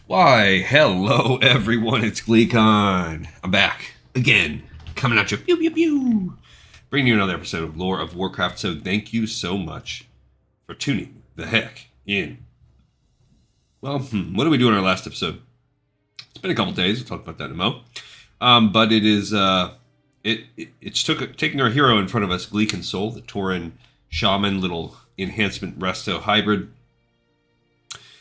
Why, hello everyone, it's GleeCon. I'm back again, coming at you, pew pew pew, bringing you another episode of Lore of Warcraft. So thank you so much for tuning the heck in. Well, what did we do in our last episode? It's been a couple days. We'll talk about that in a mo. But it is it's taking our hero in front of us, Gleek and Soul, the Tauren shaman, little enhancement resto hybrid.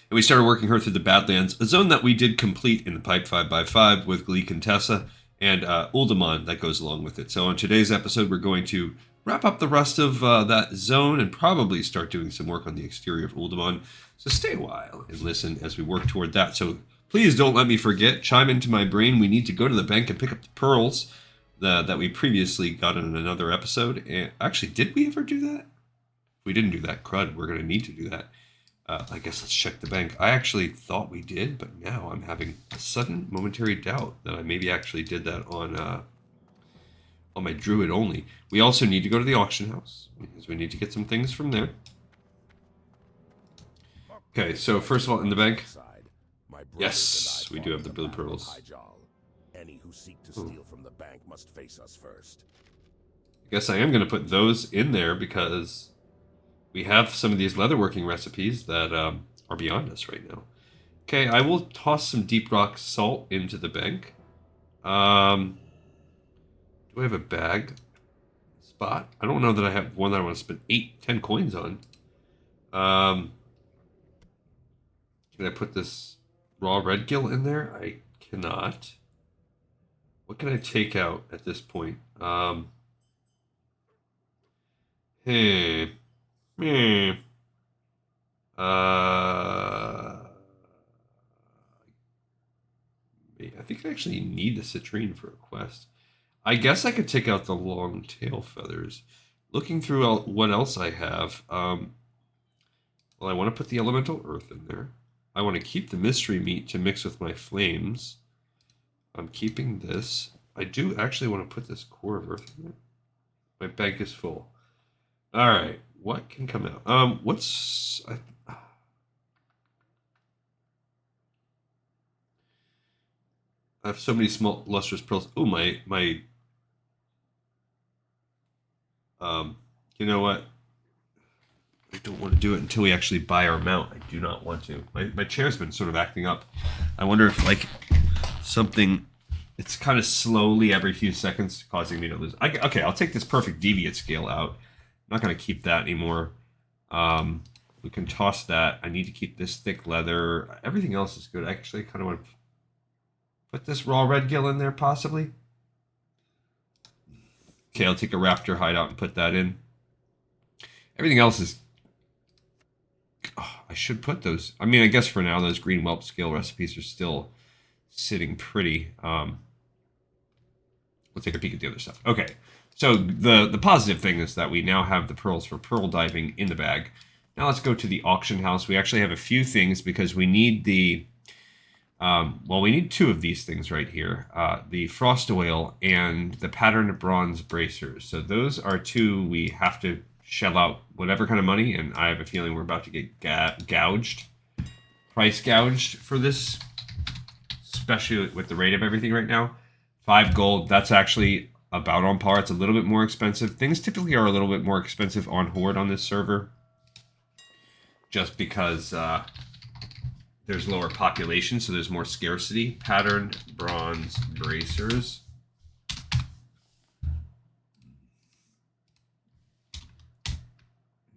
And we started working her through the Badlands, a zone that we did complete in the Pipe 5x5 with Gleek and Tessa, and Uldaman that goes along with it. So on today's episode, we're going to wrap up the rest of that zone and probably start doing some work on the exterior of Uldaman. So stay a while and listen as we work toward that. So please don't let me forget, chime into my brain. We need to go to the bank and pick up the pearls that we previously got in another episode. And actually, did we ever do that? If we didn't do that, crud, we're going to need to do that. I guess let's check the bank. I actually thought we did, but now I'm having a sudden momentary doubt that I maybe actually did that on my druid only. We also need to go to the auction house because we need to get some things from there. Okay, so first of all, in the bank. Yes, we do have the blue pearls. Any who seek to steal from the bank must face us first. I guess I am going to put those in there because we have some of these leatherworking recipes that are beyond us right now. Okay, I will toss some deep rock salt into the bank. Do I have a bag spot? I don't know that I have one that I want to spend 10 coins on. Can I put this raw red gill in there? I cannot. What can I take out at this point? Hey. I think I actually need the citrine for a quest. I guess I could take out the long tail feathers. Looking through what else I have, well, I want to put the elemental earth in there. I want to keep the mystery meat to mix with my flames. I'm keeping this. I do actually want to put this core of earth in there. My bank is full. All right. What can come out? I have so many small lustrous pearls. Oh, you know what? I don't want to do it until we actually buy our mount. I do not want to. My chair's been sort of acting up. I wonder if like something, it's kind of slowly every few seconds causing me to lose. Okay, I'll take this perfect deviate scale out. I'm not going to keep that anymore. We can toss that. I need to keep this thick leather. Everything else is good. I actually kind of want to put this raw red gill in there, possibly. Okay, I'll take a raptor hideout and put that in. Everything else is... Oh, I should put those... I mean, I guess for now, those green whelp scale recipes are still sitting pretty. We'll take a peek at the other stuff. Okay. So the positive thing is that we now have the pearls for pearl diving in the bag. Now let's go to the auction house. We actually have a few things because we need the, we need two of these things right here. The frost oil and the patterned bronze bracers. So those are two we have to shell out whatever kind of money, and I have a feeling we're about to get price gouged for this, especially with the rate of everything right now. 5 gold, that's actually about on par. It's a little bit more expensive. Things typically are a little bit more expensive on Horde on this server, just because there's lower population, so there's more scarcity. Patterned bronze bracers.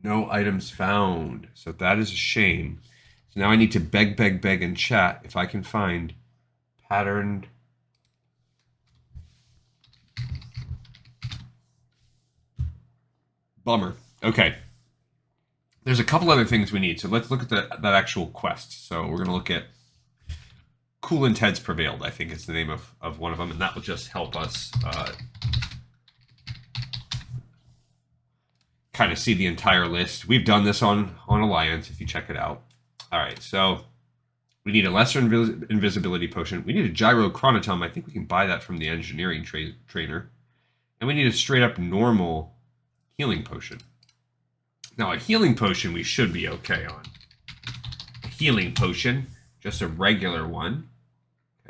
No items found, so that is a shame. So now I need to beg in chat if I can find patterned. Bummer. Okay. There's a couple other things we need. So let's look at that actual quest. So we're going to look at Coolant Heads Prevailed, I think is the name of one of them. And that will just help us kind of see the entire list. We've done this on Alliance, if you check it out. All right. So we need a lesser invisibility potion. We need a Gyro chronotum. I think we can buy that from the engineering trainer. And we need a straight up normal healing potion. Now, a healing potion we should be okay on. A healing potion just a regular one.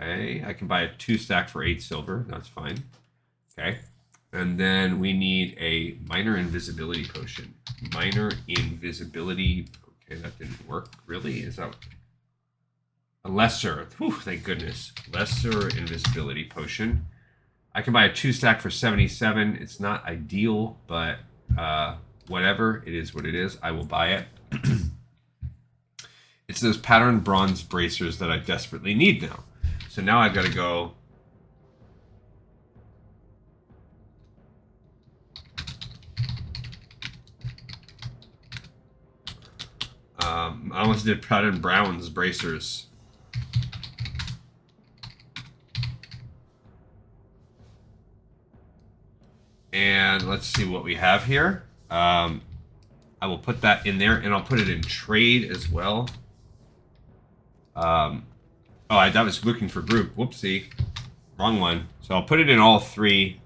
Okay, I can buy a 2-stack for 8 silver. That's fine. Okay, and then we need a minor invisibility potion. Minor invisibility. Okay, that didn't work. Really? Is that a lesser? Whew, thank goodness. Lesser invisibility potion. I can buy a 2-stack for 77. It's not ideal, but whatever. It is what it is. I will buy it. It's those patterned bronze bracers that I desperately need now. So now I've got to go. I almost did patterned bronze bracers. And let's see what we have here. I will put that in there, and I'll put it in trade as well. That was looking for group. Whoopsie. Wrong one. So I'll put it in all 3.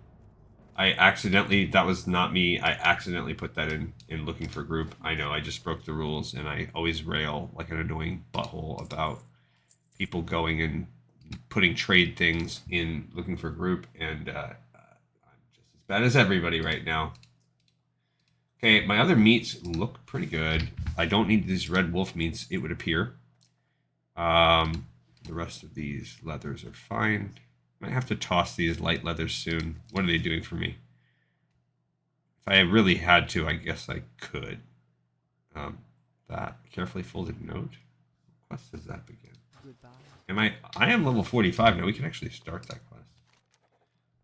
That was not me. I accidentally put that in looking for group. I know, I just broke the rules, and I always rail like an annoying butthole about people going and putting trade things in looking for group, and I'm just as bad as everybody right now. Okay, my other meats look pretty good. I don't need these red wolf meats, it would appear. The rest of these leathers are fine. Might have to toss these light leathers soon. What are they doing for me? If I really had to, I guess I could. That carefully folded note. What quest does that begin? Goodbye. I am level 45 now. We can actually start that quest.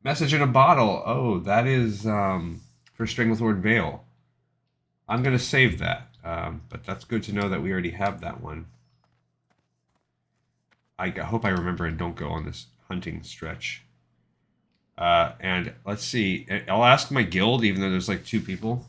Message in a bottle. Oh, that is for Stranglethorn Vale. I'm gonna save that. But that's good to know that we already have that one. I hope I remember and don't go on this hunting stretch. And let's see. I'll ask my guild, even though there's like 2 people.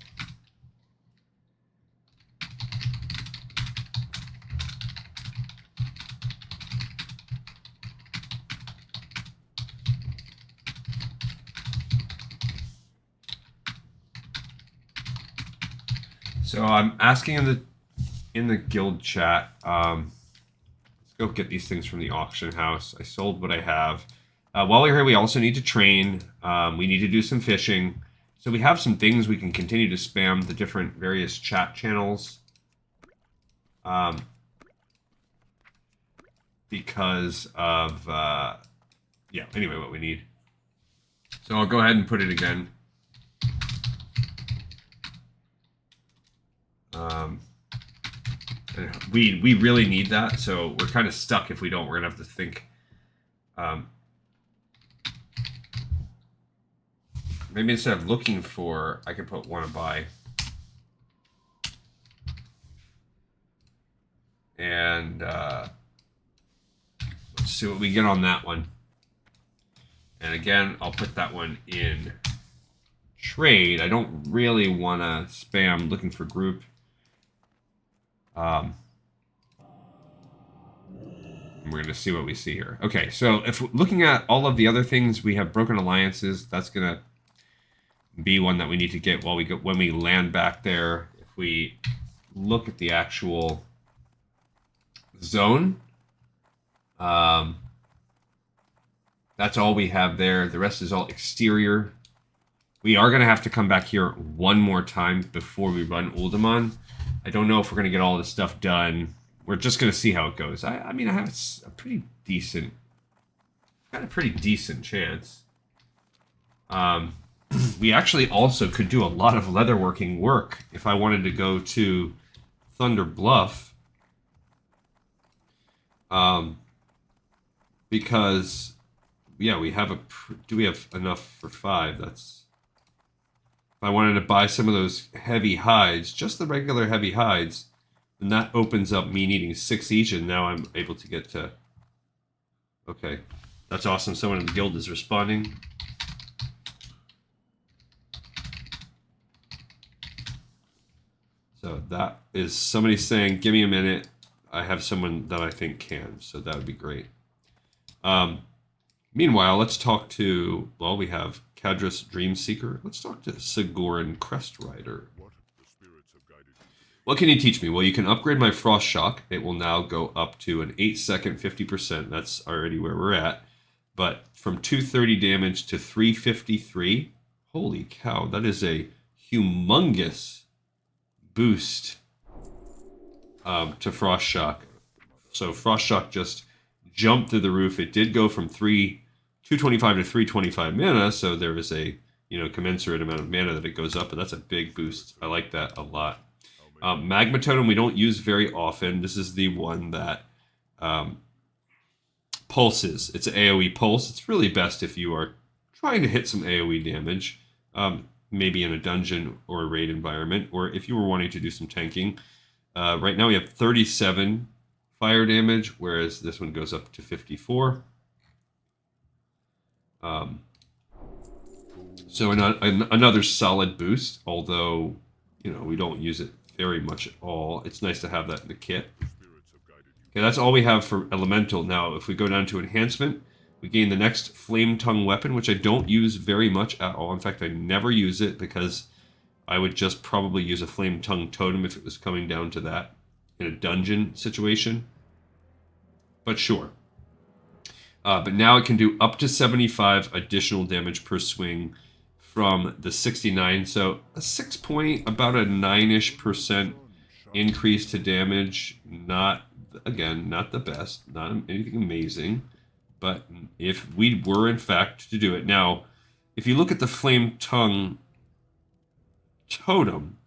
So I'm asking in the guild chat. Let's go get these things from the auction house. I sold what I have. While we're here, we also need to train. We need to do some fishing. So we have some things we can continue to spam the different various chat channels. Because of, yeah, anyway, what we need. So I'll go ahead and put it again. We really need that, so we're kind of stuck if we don't. We're going to have to think. Maybe instead of looking for, I can put want to buy. And let's see what we get on that one. And again, I'll put that one in trade. I don't really want to spam looking for group. We're going to see what we see here. Okay, so if looking at all of the other things, we have broken alliances. That's going to be one that we need to get while when we land back there. If we look at the actual zone, that's all we have there. The rest is all exterior. We are going to have to come back here one more time before we run Uldaman. I don't know if we're going to get all this stuff done. We're just going to see how it goes. I mean, I have a pretty decent, got a pretty decent chance. We actually also could do a lot of leatherworking work if I wanted to go to Thunder Bluff. Because, yeah, we have do we have enough for 5? That's, if I wanted to buy some of those heavy hides, just the regular heavy hides, and that opens up me needing 6 each, and now I'm able to get to... Okay, that's awesome. Someone in the guild is responding. So that is somebody saying, give me a minute. I have someone that I think can, so that would be great. Meanwhile, let's talk to, well, we have Kadras Dreamseeker. Let's talk to Sigoran Crest Rider. What can you teach me? Well, you can upgrade my Frost Shock. It will now go up to an 8-second 50%. That's already where we're at. But from 230 damage to 353. Holy cow, that is a humongous boost to Frost Shock. So Frost Shock just jumped through the roof. It did go from 225 to 325 mana, so there is a commensurate amount of mana that it goes up, but that's a big boost. I like that a lot. Magma Totem we don't use very often. This is the one that pulses. It's an AoE pulse. It's really best if you are trying to hit some AoE damage, maybe in a dungeon or a raid environment, or if you were wanting to do some tanking. Right now we have 37 fire damage, whereas this one goes up to 54. So another solid boost, although we don't use it very much at all. It's nice to have that in the kit. Okay, that's all we have for elemental. Now, if we go down to enhancement, we gain the next flame tongue weapon, which I don't use very much at all. In fact, I never use it because I would just probably use a flame tongue totem if it was coming down to that in a dungeon situation. But sure. But now it can do up to 75 additional damage per swing from the 69. So a 6 point, about a 9-ish% increase to damage. Not the best, not anything amazing. But if we were in fact to do it. Now, if you look at the Flame Tongue totem,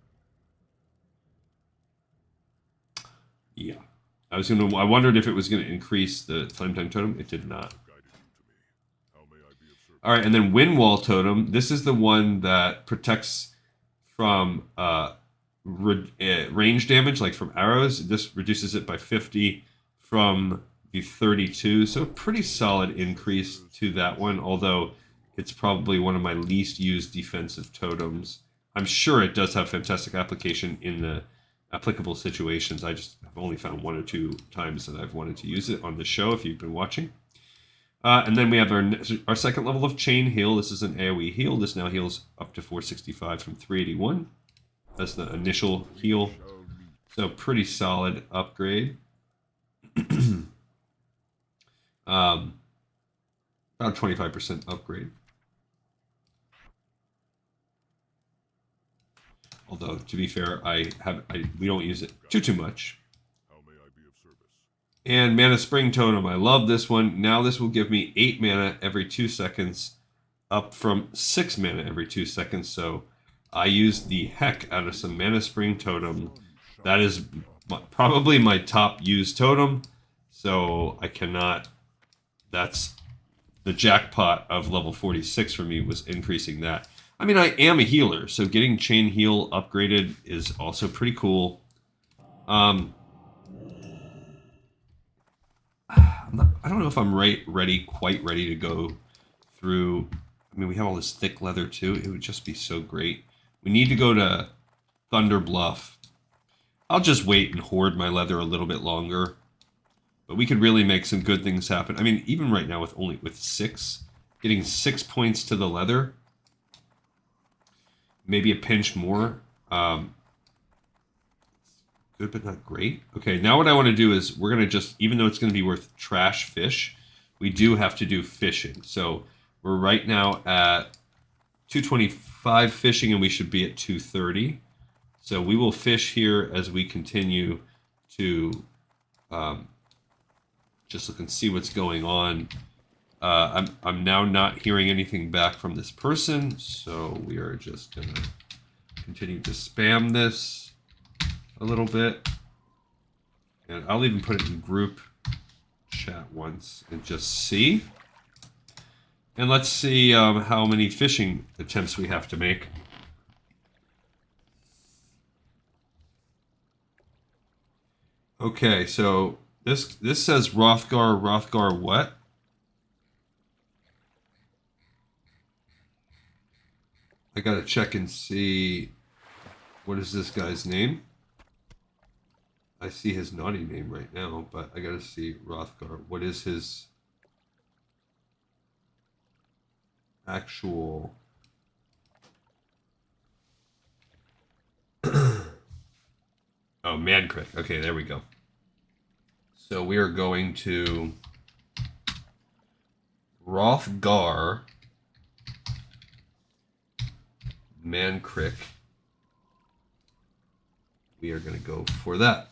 yeah. I wondered if it was going to increase the Flame Tongue totem. It did not. All right, and then Wind Wall totem. This is the one that protects from range damage, like from arrows. This reduces it by 50 from the 32. So a pretty solid increase to that one, although it's probably one of my least used defensive totems. I'm sure it does have fantastic application in the applicable situations. I just have only found 1 or 2 times that I've wanted to use it on the show, if you've been watching. And then we have our second level of Chain Heal. This is an AoE heal. This now heals up to 465 from 381. That's the initial heal. So pretty solid upgrade. About 25% upgrade. Although, to be fair, we don't use it too much. And Mana Spring Totem, I love this one. Now this will give me 8 mana every 2 seconds, up from 6 mana every 2 seconds. So I used the heck out of some Mana Spring Totem. That is probably my top used totem. So I cannot, that's the jackpot of level 46 for me, was increasing that. I mean, I am a healer, so getting Chain Heal upgraded is also pretty cool. I don't know if I'm quite ready to go through. I mean, we have all this thick leather too. It would just be so great. We need to go to Thunder Bluff. I'll just wait and hoard my leather a little bit longer. But we could really make some good things happen. I mean, even right now with 6, getting 6 points to the leather, maybe a pinch more. Good, but not great. Okay, now what I want to do is we're going to just, even though it's going to be worth trash fish, we do have to do fishing. So we're right now at 225 fishing, and we should be at 230. So we will fish here as we continue to just look and see what's going on. I'm now not hearing anything back from this person, so we are just going to continue to spam this a little bit. And I'll even put it in group chat once and just see. And let's see how many fishing attempts we have to make. Okay, so this says Rothgar what? I gotta check and see, what is this guy's name? I see his naughty name right now, but I gotta see Rothgar. What is his actual... Oh, Mancrick. Okay, there we go. So we are going to Rothgar, Mancrick. We are going to go for that.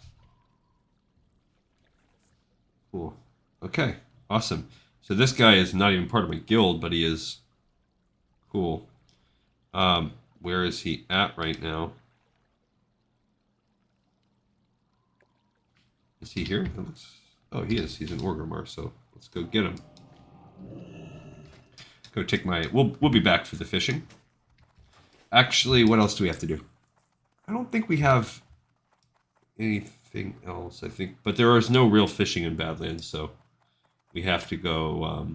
Cool. Okay, awesome. So this guy is not even part of my guild, but he is cool. Where is he at right now? Is he here? Oh, he is. He's in Orgrimmar, so let's go get him. Go take my... We'll be back for the fishing. Actually, what else do we have to do? I don't think we have anything else, I think. But there is no real fishing in Badlands, so we have to go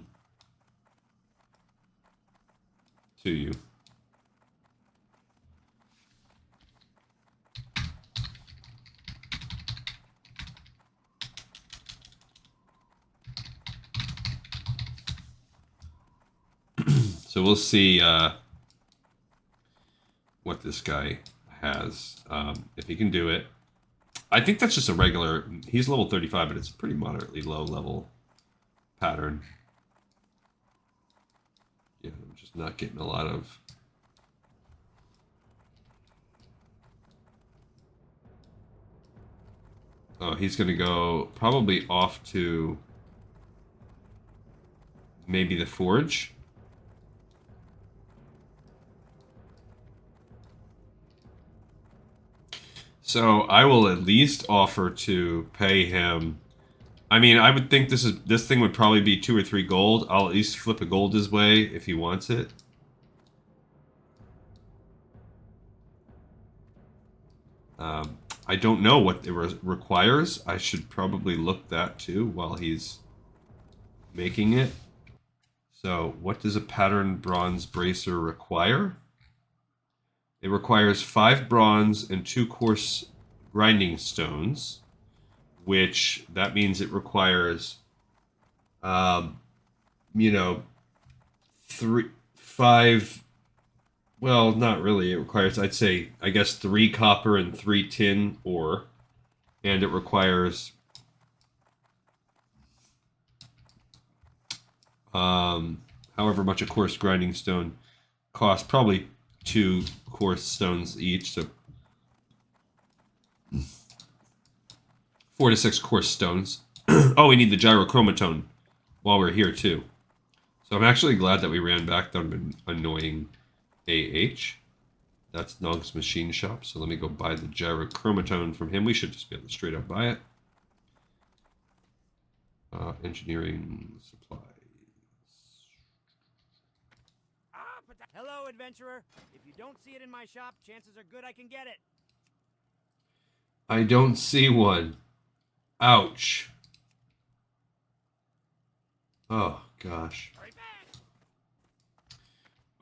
to you. So we'll see what this guy has, if he can do it. I think that's just a regular... He's level 35, but it's a pretty moderately low level pattern. Yeah, I'm just not getting a lot of... Oh, he's going to go probably off to maybe the Forge. So I will at least offer to pay him. I mean, I would think this thing would probably be 2 or 3 gold. I'll at least flip a gold his way if he wants it. I don't know what it requires. I should probably look that too while he's making it. So, what does a pattern bronze bracer require? It requires 5 bronze and 2 coarse grinding stones, which that means it requires, you know, 5. Well, not really. It requires, I'd say, I guess 3 copper and 3 tin ore, and it requires, however much a coarse grinding stone costs, probably 2 coarse stones each, so 4 to 6 coarse stones. Oh, we need the gyrochromatone while we're here too. So I'm actually glad that we ran back. That would have been annoying AH. That's Nog's machine shop, so let me go buy the gyrochromatone from him. We should just be able to straight up buy it. Engineering supplies. Hello, adventurer. If you don't see it in my shop, chances are good I can get it. I don't see one. Ouch. Oh, gosh.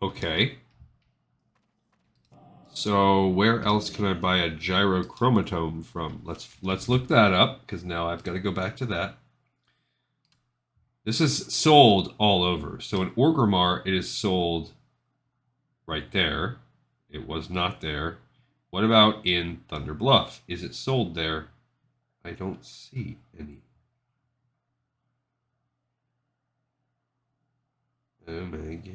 Okay. So, where else can I buy a gyrochromatome from? Let's look that up, because now I've got to go back to that. This is sold all over. So in Orgrimmar, it is sold right there. It was not there. What about in Thunder Bluff? Is it sold there? I don't see any. Oh my gosh.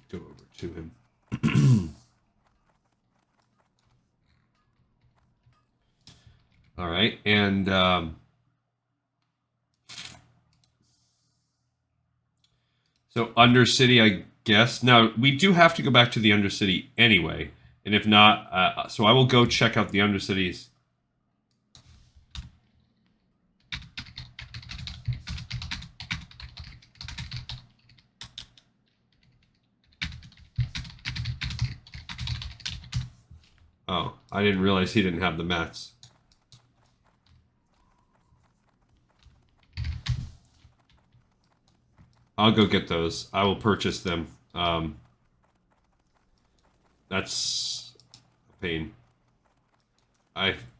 Go over to him. All right, and so Undercity, I guess. Now, we do have to go back to the Undercity anyway. And if not, so I will go check out the Undercities. Oh, I didn't realize he didn't have the mats. I'll go get those. I will purchase them. That's a pain.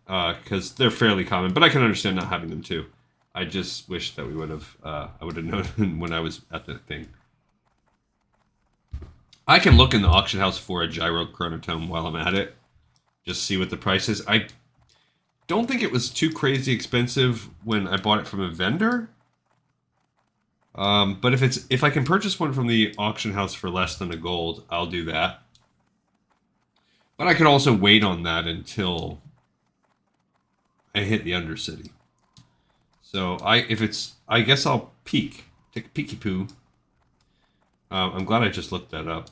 Because they're fairly common, but I can understand not having them too. I just wish that we would have, I would have known when I was at the thing. I can look in the auction house for a gyro chronotome while I'm at it. Just see what the price is. I don't think it was too crazy expensive when I bought it from a vendor. But if I can purchase one from the auction house for less than a gold, I'll do that. But I could also wait on that until I hit the Undercity. So I guess I'll peek. Take a peeky poo. I'm glad I just looked that up.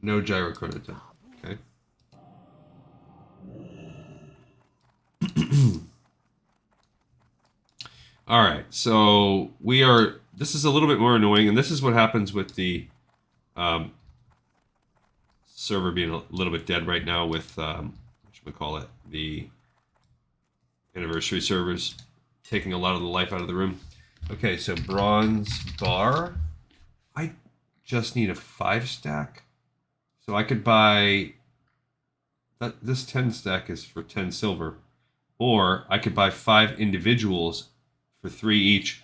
No gyro chronotome. Okay. All right. So we are. This is a little bit more annoying, and this is what happens with the server being a little bit dead right now with whatchamacallit, the anniversary servers taking a lot of the life out of the room. Okay, so bronze bar. I just need a 5-stack. So I could buy that. This 10-stack is for 10 silver, or I could buy 5 individuals for 3 each.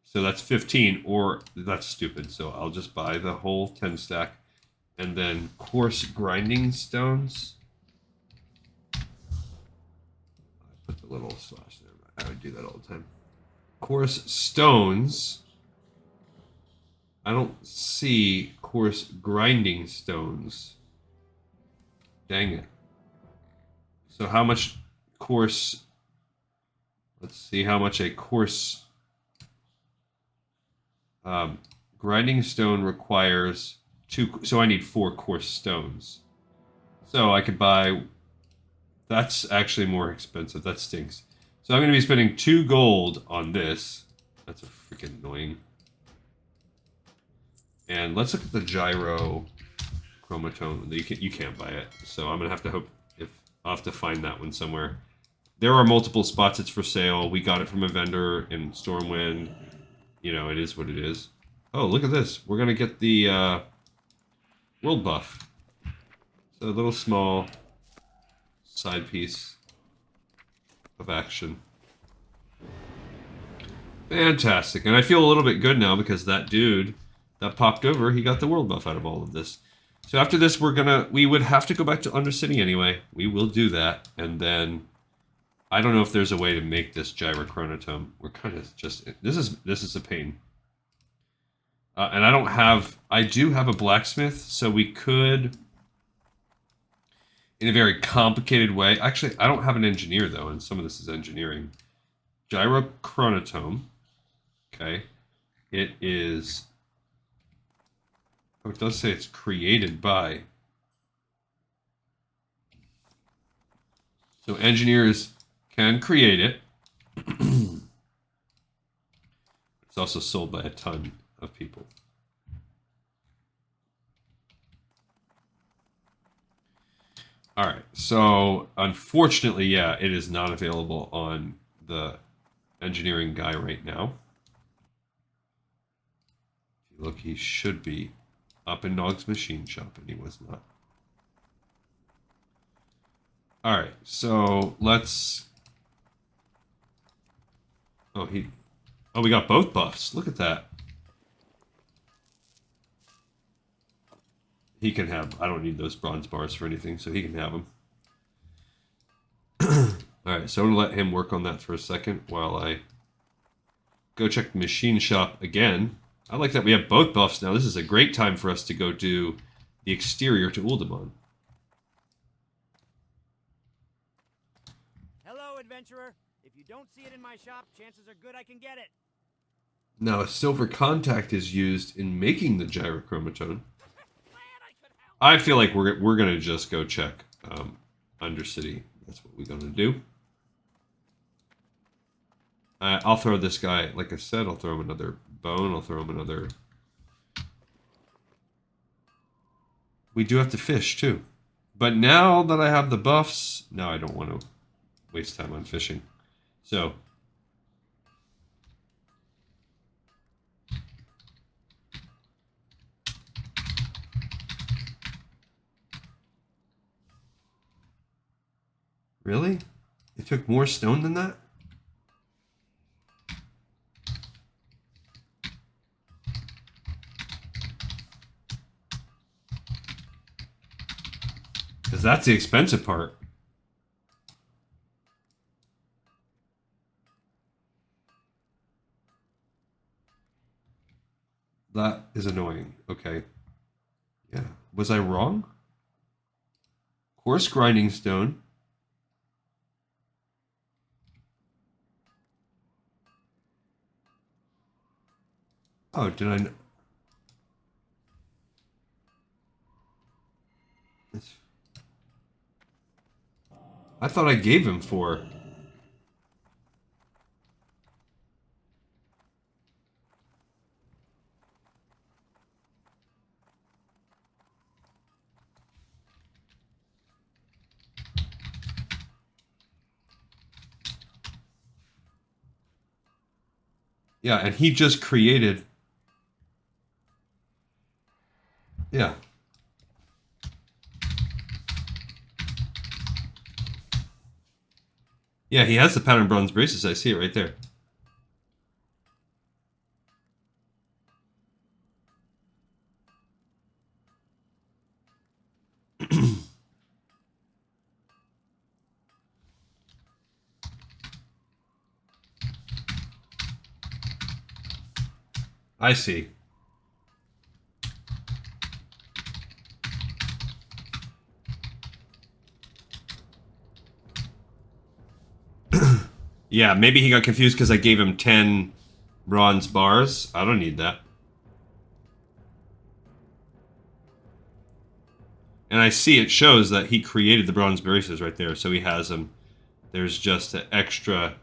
So that's 15, or that's stupid. So I'll just buy the whole 10-stack, and then coarse grinding stones. I put the little slash there. I would do that all the time. Coarse stones. I don't see coarse grinding stones. Dang it. So how much coarse... Let's see how much a coarse grinding stone requires. 2. So I need 4 coarse stones. So I could buy... That's actually more expensive. That stinks. So I'm going to be spending 2 gold on this. That's a freaking annoying. And let's look at the gyro chromotome. You can't buy it, so I'm gonna have to hope I'll have to find that one somewhere. There are multiple spots it's for sale. We got it from a vendor in Stormwind. You know, it is what it is. Oh, look at this. We're gonna get the world buff. So a little small side piece of action. Fantastic. And I feel a little bit good now because that dude that popped over, he got the world buff out of all of this. So after this, we would have to go back to Undercity anyway. We will do that. And then, I don't know if there's a way to make this gyro chronotome. We're kind of just, this is a pain. And I do have a blacksmith, so we could, in a very complicated way. Actually, I don't have an engineer though, and some of this is engineering. Gyro chronotome. Okay. It is... Oh, it does say it's created by. So engineers can create it. It's also sold by a ton of people. All right. So unfortunately, yeah, it is not available on the engineering guy right now. If you look, he should be up in Nog's machine shop, and he was not. All right, so let's. Oh, we got both buffs. Look at that. He can have. I don't need those bronze bars for anything, so he can have them. All right, so I'm gonna let him work on that for a second while I go check the machine shop again. I like that we have both buffs now. This is a great time for us to go do the exterior to Uldamon. Hello, adventurer. If you don't see it in my shop, chances are good I can get it. Now, a silver contact is used in making the gyrochromotone. I feel like we're gonna just go check Undercity. That's what we're gonna do. I'll throw this guy, like I said, I'll throw him another bone. I'll throw him another. We do have to fish too, but now that I have the buffs, now I don't want to waste time on fishing. So. Really? It took more stone than that? that's the expensive part. That is annoying. Okay. Yeah. Was I wrong? Coarse grinding stone. Oh, did I... I thought I gave him 4. Yeah, and he just created... Yeah. Yeah, he has the pattern bronze braces. I see it right there. I see. Yeah, maybe he got confused because I gave him 10 bronze bars. I don't need that. And I see it shows that he created the bronze braces right there, so he has them. There's just an extra...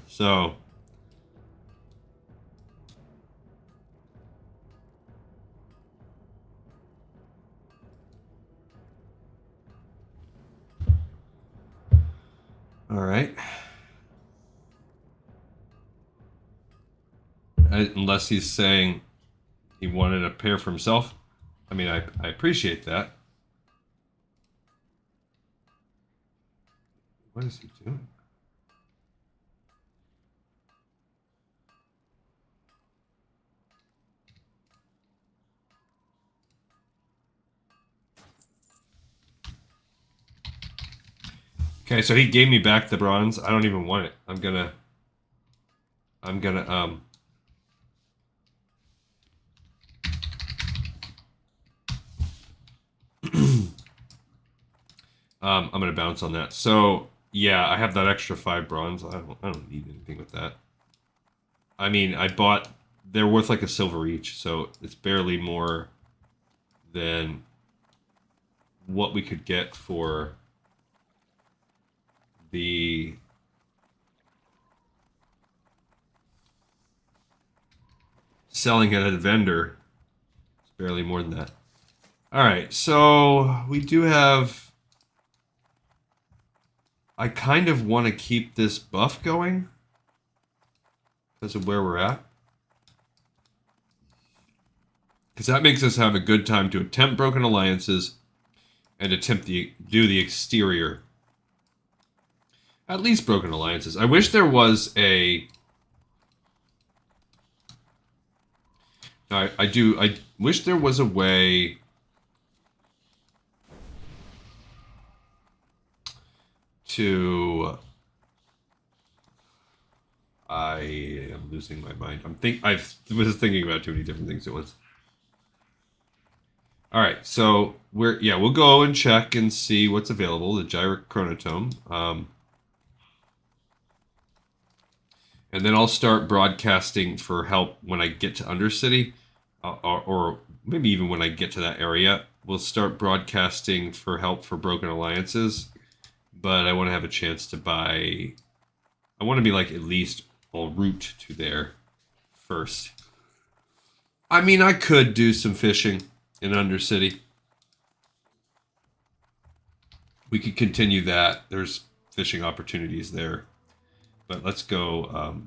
So... Alright. Unless he's saying he wanted a pair for himself. I mean, I appreciate that. What is he doing? Okay, so he gave me back the bronze. I don't even want it. I'm gonna I'm gonna bounce on that. So yeah, I have that extra 5 bronze. I don't need anything with that. I mean, I bought... They're worth like a silver each, so it's barely more than what we could get for the... selling it at a vendor. It's barely more than that. Alright, so we do have... I kind of want to keep this buff going because of where we're at. Because that makes us have a good time to attempt broken alliances and attempt to do the exterior. At least broken alliances. I wish there was a... I wish there was a way to... I am losing my mind. I was thinking about too many different things at once. All right, so we'll go and check and see what's available. The Gyro chronotome, and then I'll start broadcasting for help when I get to Undercity, or maybe even when I get to that area. We'll start broadcasting for help for broken alliances, but I want to have a chance to buy. I want to be like at least en route to there first. I mean, I could do some fishing in Undercity. We could continue that. There's fishing opportunities there. But let's go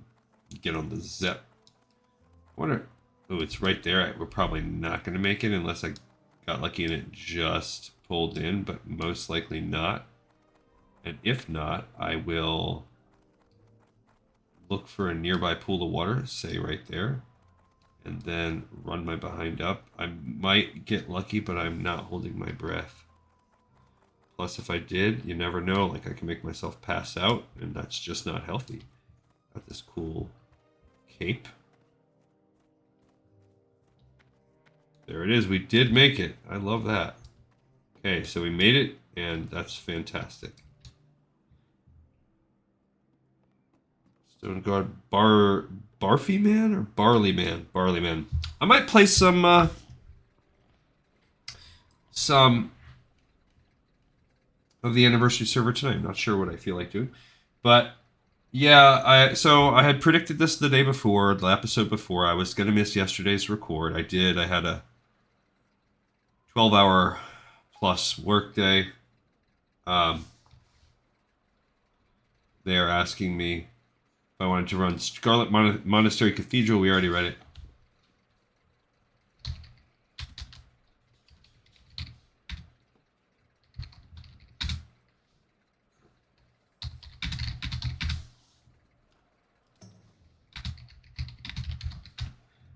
get on the Zep. I wonder... Oh, it's right there. We're probably not going to make it unless I got lucky and it just pulled in, but most likely not. And if not, I will look for a nearby pool of water, say right there, and then run my behind up. I might get lucky, but I'm not holding my breath. Plus, if I did, you never know. Like, I can make myself pass out, and that's just not healthy. Got this cool cape. There it is. We did make it. I love that. Okay, so we made it, and that's fantastic. Stone Guard Barfy Man or Barley Man? Barley Man. I might play some of the anniversary server tonight. I'm not sure what I feel like doing, but yeah, I had predicted this the day before, the episode before. I was gonna miss yesterday's record. I did. I had a 12-hour plus work day. They are asking me if I wanted to run Scarlet Monastery Cathedral. We already read it.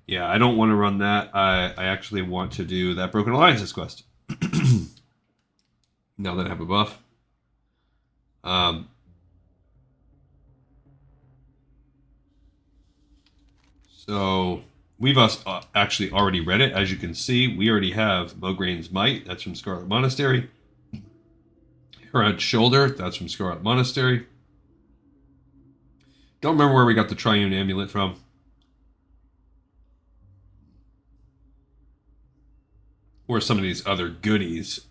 Yeah, I don't want to run that. I actually want to do that Broken Alliances quest. Now that I have a buff. So we've actually already read it. As you can see, we already have Mograin's Might. That's from Scarlet Monastery. Herod's Shoulder. That's from Scarlet Monastery. Don't remember where we got the Triune Amulet from. Or some of these other goodies.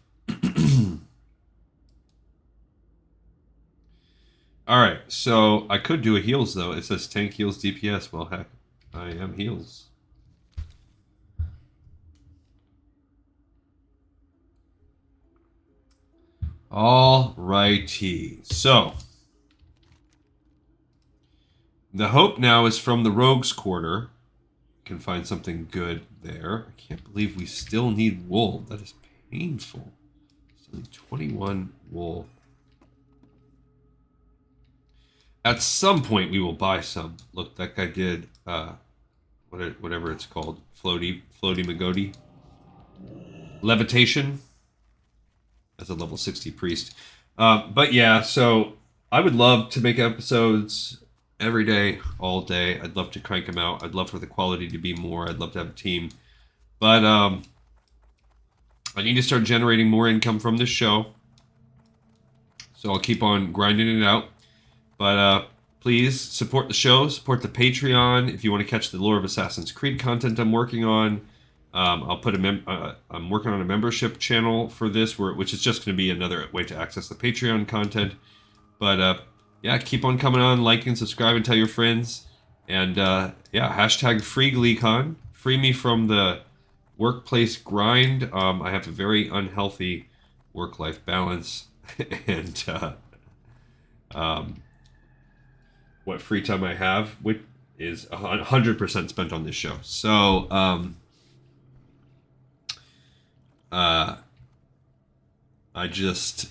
Alright, so I could do a heals though. It says tank heals DPS. Well, heck, I am heals. Alrighty, so the hope now is from the Rogue's Quarter. Can find something good there. I can't believe we still need wool. That is painful. Still need 21 wool. At some point, we will buy some. Look, that guy did whatever it's called, floaty magoti, levitation as a level 60 priest. But yeah, so I would love to make episodes every day, all day. I'd love to crank them out. I'd love for the quality to be more. I'd love to have a team. But I need to start generating more income from this show. So I'll keep on grinding it out. But please support the show, support the Patreon. If you want to catch the Lore of Assassin's Creed content I'm working on, I'll put I'm working on a membership channel for this, which is just going to be another way to access the Patreon content. But yeah, keep on coming on, like and subscribe, and tell your friends. And yeah, hashtag FreeGleeCon. Free me from the workplace grind. I have a very unhealthy work-life balance, and what free time I have, which is 100% spent on this show. So I just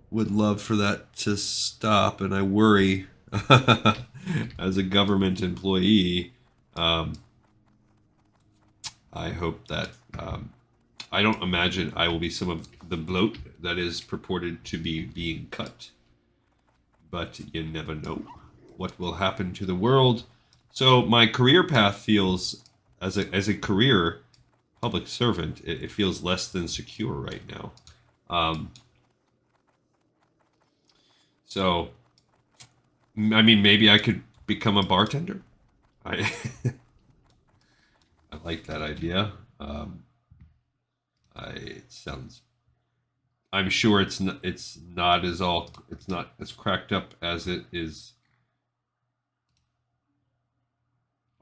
would love for that to stop, and I worry as a government employee. I hope that I don't imagine I will be some of the bloat that is purported to be being cut, but you never know what will happen to the world. So my career path feels, as a career public servant, it feels less than secure right now. So, I mean, maybe I could become a bartender. I I like that idea. It sounds. I'm sure it's not as cracked up as it is.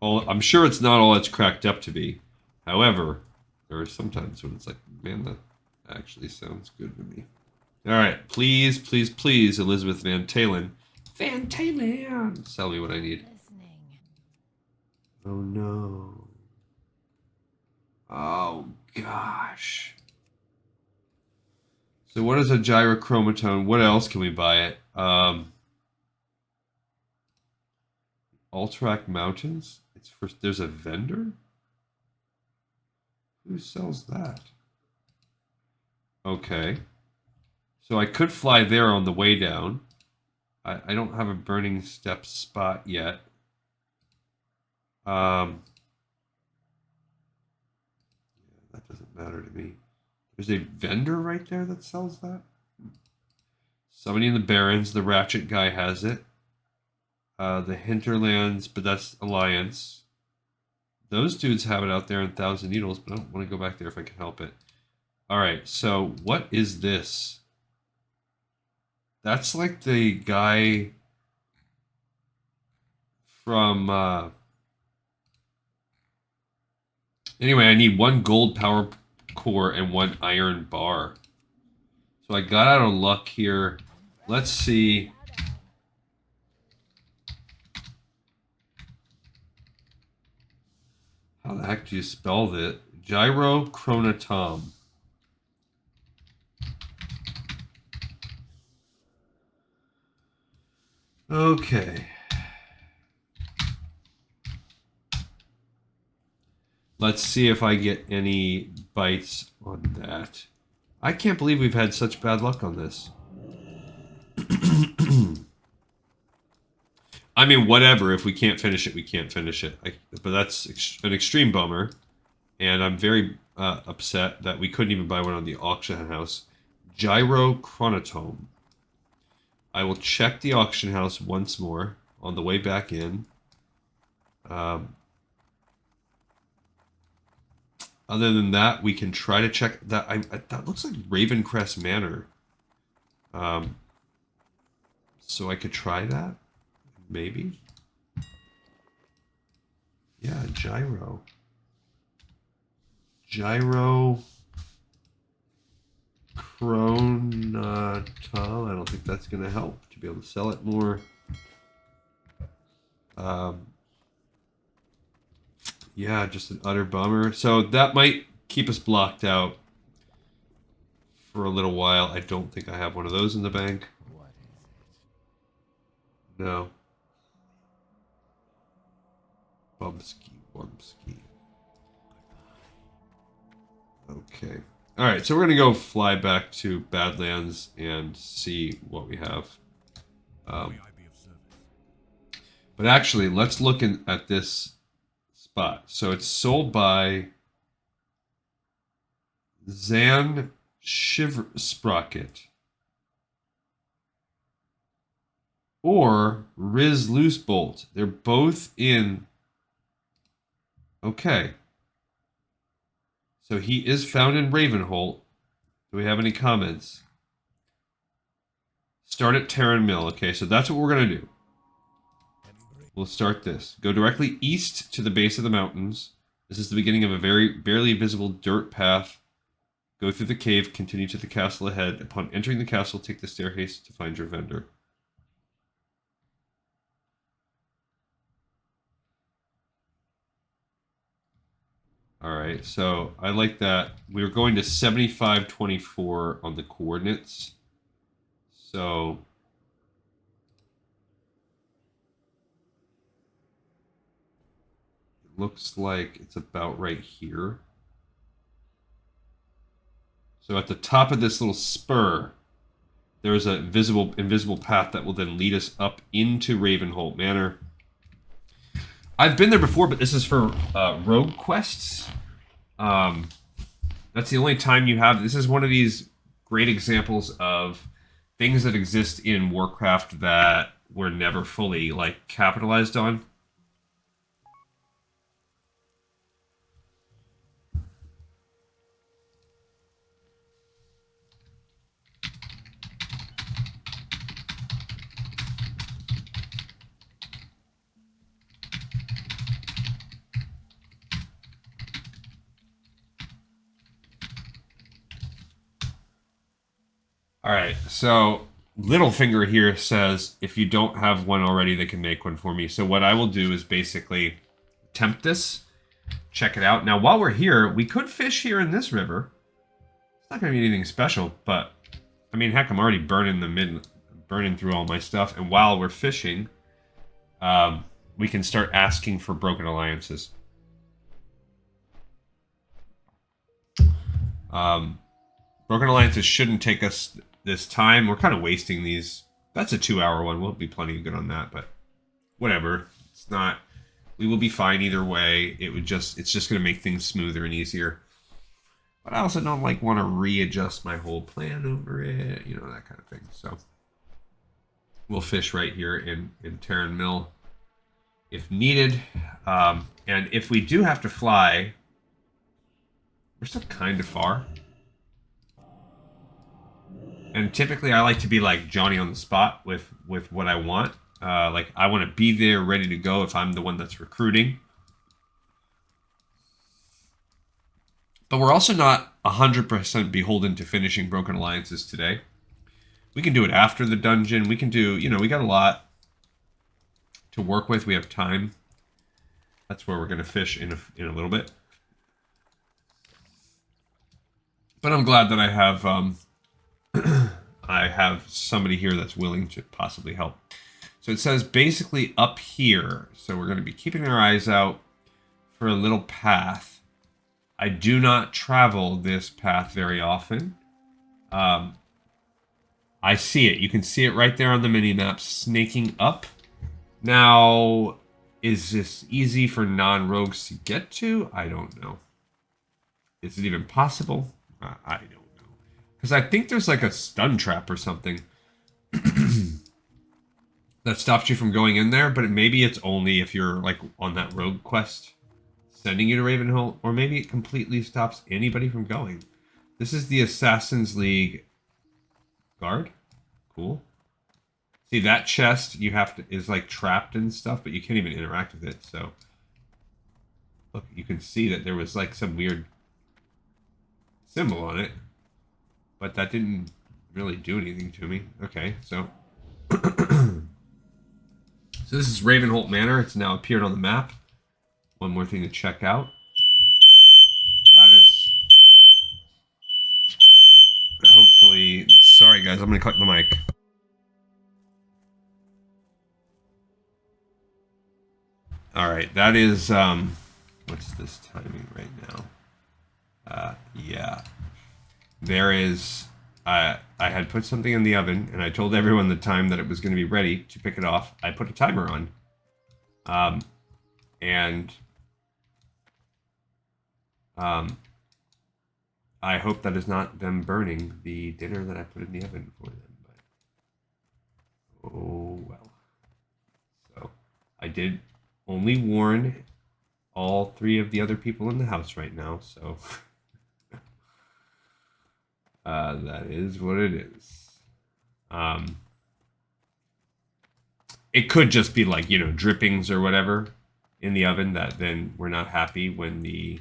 I'm sure it's not all it's cracked up to be. However, there are sometimes when it's like, man, that actually sounds good to me. All right, please, please, please, Elizabeth Van Talen. Van Talen! Tell me what I need. Listening. Oh, no. Oh, gosh. So what is a gyrochromatone? What else can we buy it? Alterac Mountains? It's for, there's a vendor? Who sells that? Okay. So I could fly there on the way down. I don't have a burning steps spot yet. Yeah, that doesn't matter to me. There's a vendor right there that sells that. Somebody in the Barrens, the Ratchet guy has it. The Hinterlands, but that's Alliance. Those dudes have it out there in Thousand Needles, but I don't want to go back there if I can help it. Alright, so what is this? That's like the guy from... Anyway, I need 1 gold power core and 1 iron bar. So I got out of luck here. Let's see... How the heck do you spell it? Gyro chronotom. Okay. Let's see if I get any bites on that. I can't believe we've had such bad luck on this. I mean, whatever. If we can't finish it, we can't finish it. But that's an extreme bummer. And I'm very upset that we couldn't even buy one on the auction house. Gyro chronotome. I will check the auction house once more on the way back in. Other than that, we can try to check that. That looks like Ravencrest Manor. So I could try that, maybe. Yeah, Gyro. Gyro Chronotom. I don't think that's going to help to be able to sell it more. Yeah, just an utter bummer. So that might keep us blocked out for a little while. I don't think I have one of those in the bank. What is it? No. Bumsky, Wumpsky. Okay. Alright, so we're going to go fly back to Badlands and see what we have. But actually, let's look at this spot. So it's sold by Zan Sprocket or Riz Loosebolt. They're both in... Okay. So he is found in Ravenholt. Do we have any comments? Start at Terran Mill. Okay, so that's what we're going to do. We'll start this. Go directly east to the base of the mountains. This is the beginning of a very barely visible dirt path. Go through the cave, continue to the castle ahead. Upon entering the castle, take the staircase to find your vendor. Alright, so I like that. We were going to 7524 on the coordinates. So it looks like it's about right here. So at the top of this little spur, there is a invisible path that will then lead us up into Ravenholt Manor. I've been there before, but this is for rogue quests. That's the only time you have... This is one of these great examples of things that exist in Warcraft that were never fully, like, capitalized on. Alright, so Littlefinger here says if you don't have one already, they can make one for me. So what I will do is basically attempt this, check it out. Now, while we're here, we could fish here in this river. It's not going to be anything special, but I mean, heck, I'm already burning through all my stuff. And while we're fishing, we can start asking for broken alliances. Broken alliances shouldn't take us this time. We're kind of wasting these. That's a 2-hour one. We'll be plenty good on that, but whatever. It's not. We will be fine either way. It's just going to make things smoother and easier. But I also don't want to readjust my whole plan over it, that kind of thing. So we'll fish right here in Terran Mill if needed. And if we do have to fly, we're still kind of far. And typically I like to be like Johnny on the spot with what I want. I want to be there ready to go if I'm the one that's recruiting. But we're also not 100% beholden to finishing Broken Alliances today. We can do it after the dungeon. We can do, we got a lot to work with. We have time. That's where we're going to fish in a little bit. But I'm glad that I have I have somebody here that's willing to possibly help. So it says basically up here. So we're going to be keeping our eyes out for a little path. I do not travel this path very often. I see it. You can see it right there on the mini-map snaking up. Now, is this easy for non-rogues to get to? I don't know. Is it even possible? I don't know. Because I think there's like a stun trap or something that stops you from going in there, but maybe it's only if you're like on that rogue quest sending you to Ravenholdt, or maybe it completely stops anybody from going. This is the Assassin's League guard. Cool. See, that chest is like trapped and stuff, but you can't even interact with it. So look, you can see that there was like some weird symbol on it, but that didn't really do anything to me. Okay, so so this is Ravenholdt Manor. It's now appeared on the map. One more thing to check out. That is hopefully... Sorry, guys. I'm going to cut the mic. All right. That is... what's this timing right now? Yeah. There is... I had put something in the oven, and I told everyone the time that it was going to be ready to pick it off. I put a timer on. And... I hope that is not them burning the dinner that I put in the oven for them. But oh well. So I did only warn all 3 of the other people in the house right now. So that is what it is. It could just be like, drippings or whatever in the oven that then we're not happy when the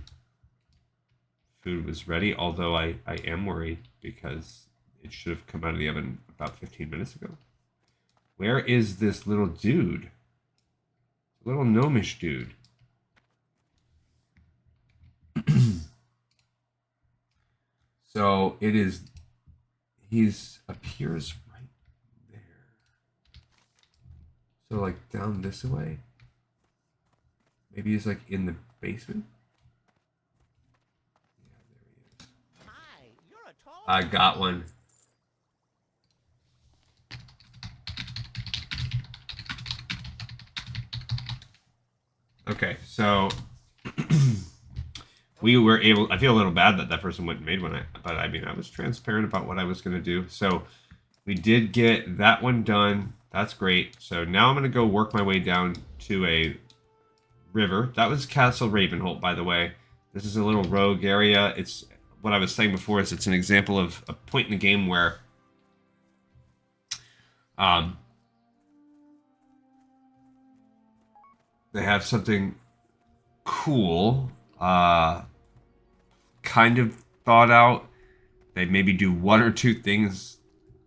food was ready, although I am worried because it should have come out of the oven about 15 minutes ago. Where is this little dude? Little gnomish dude. So it is, appears right there. So like down this way? Maybe he's like in the basement? I got one. Okay, so we were able... I feel a little bad that that person went and made one, but I mean, I was transparent about what I was going to do. So we did get that one done. That's great. So now I'm going to go work my way down to a river. That was Castle Ravenholdt, by the way. This is a little rogue area. It's... What I was saying before is it's an example of a point in the game where they have something cool kind of thought out. They maybe do 1 or 2 things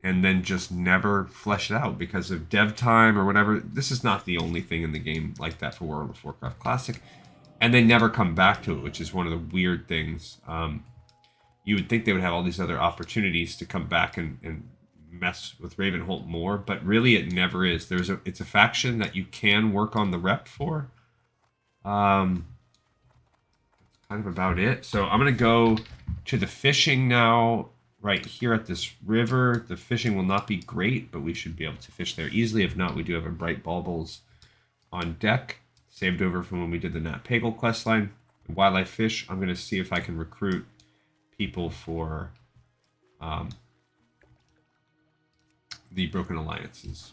and then just never flesh it out because of dev time or whatever. This is not the only thing in the game like that for World of Warcraft Classic. And they never come back to it, which is one of the weird things. You would think they would have all these other opportunities to come back and mess with Ravenholt more, but really it never is. It's a faction that you can work on the rep for. That's kind of about it. So I'm gonna go to the fishing now. Right here at this river, the fishing will not be great, but we should be able to fish there easily. If not, we do have a bright baubles on deck, saved over from when we did the Nat Pagel questline. Wildlife fish, I'm going to see if I can recruit people for the Broken Alliances.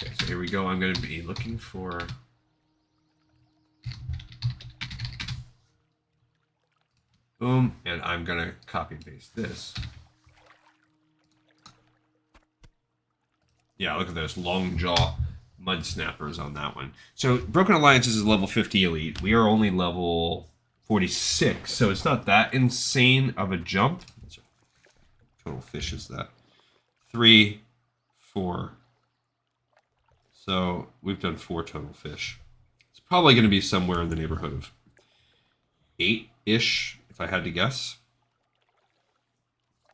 Okay, so here we go. I'm going to be looking for... Boom, and I'm going to copy and paste this. Yeah, look at those long jaw mud snappers on that one. So Broken Alliances is level 50 elite. We are only level 46, so it's not that insane of a jump. Total fish is that 3, 4. So we've done 4 total fish. It's probably going to be somewhere in the neighborhood of 8-ish, if I had to guess.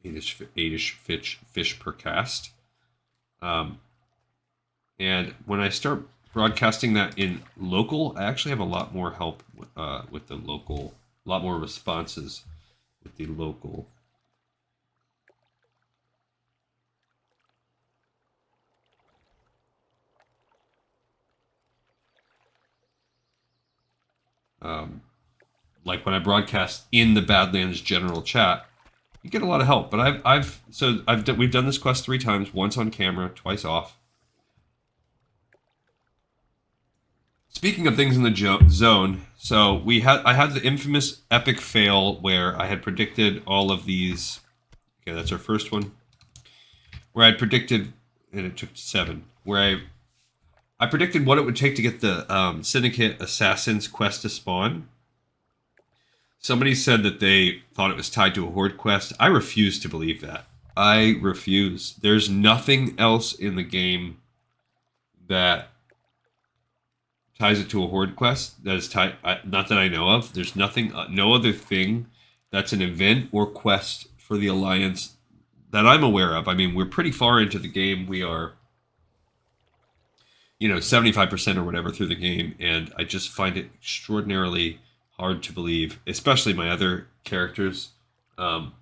8-ish fish per cast. And when I start broadcasting that in local, I actually have a lot more help with the local, a lot more responses with the local. Like when I broadcast in the Badlands general chat, you get a lot of help. But we've done this quest 3 times, once on camera, twice off. Speaking of things in the zone, so I had the infamous epic fail where I had predicted all of these. Okay, that's our first one. Where I predicted, and it took 7. Where I predicted what it would take to get the Syndicate Assassins quest to spawn. Somebody said that they thought it was tied to a Horde quest. I refuse to believe that. I refuse. There's nothing else in the game that ties it to a Horde quest that is tied. Not that I know of. There's nothing, no other thing that's an event or quest for the Alliance that I'm aware of. I mean, we're pretty far into the game. We are, 75% or whatever through the game, and I just find it extraordinarily hard to believe, especially my other characters. I'm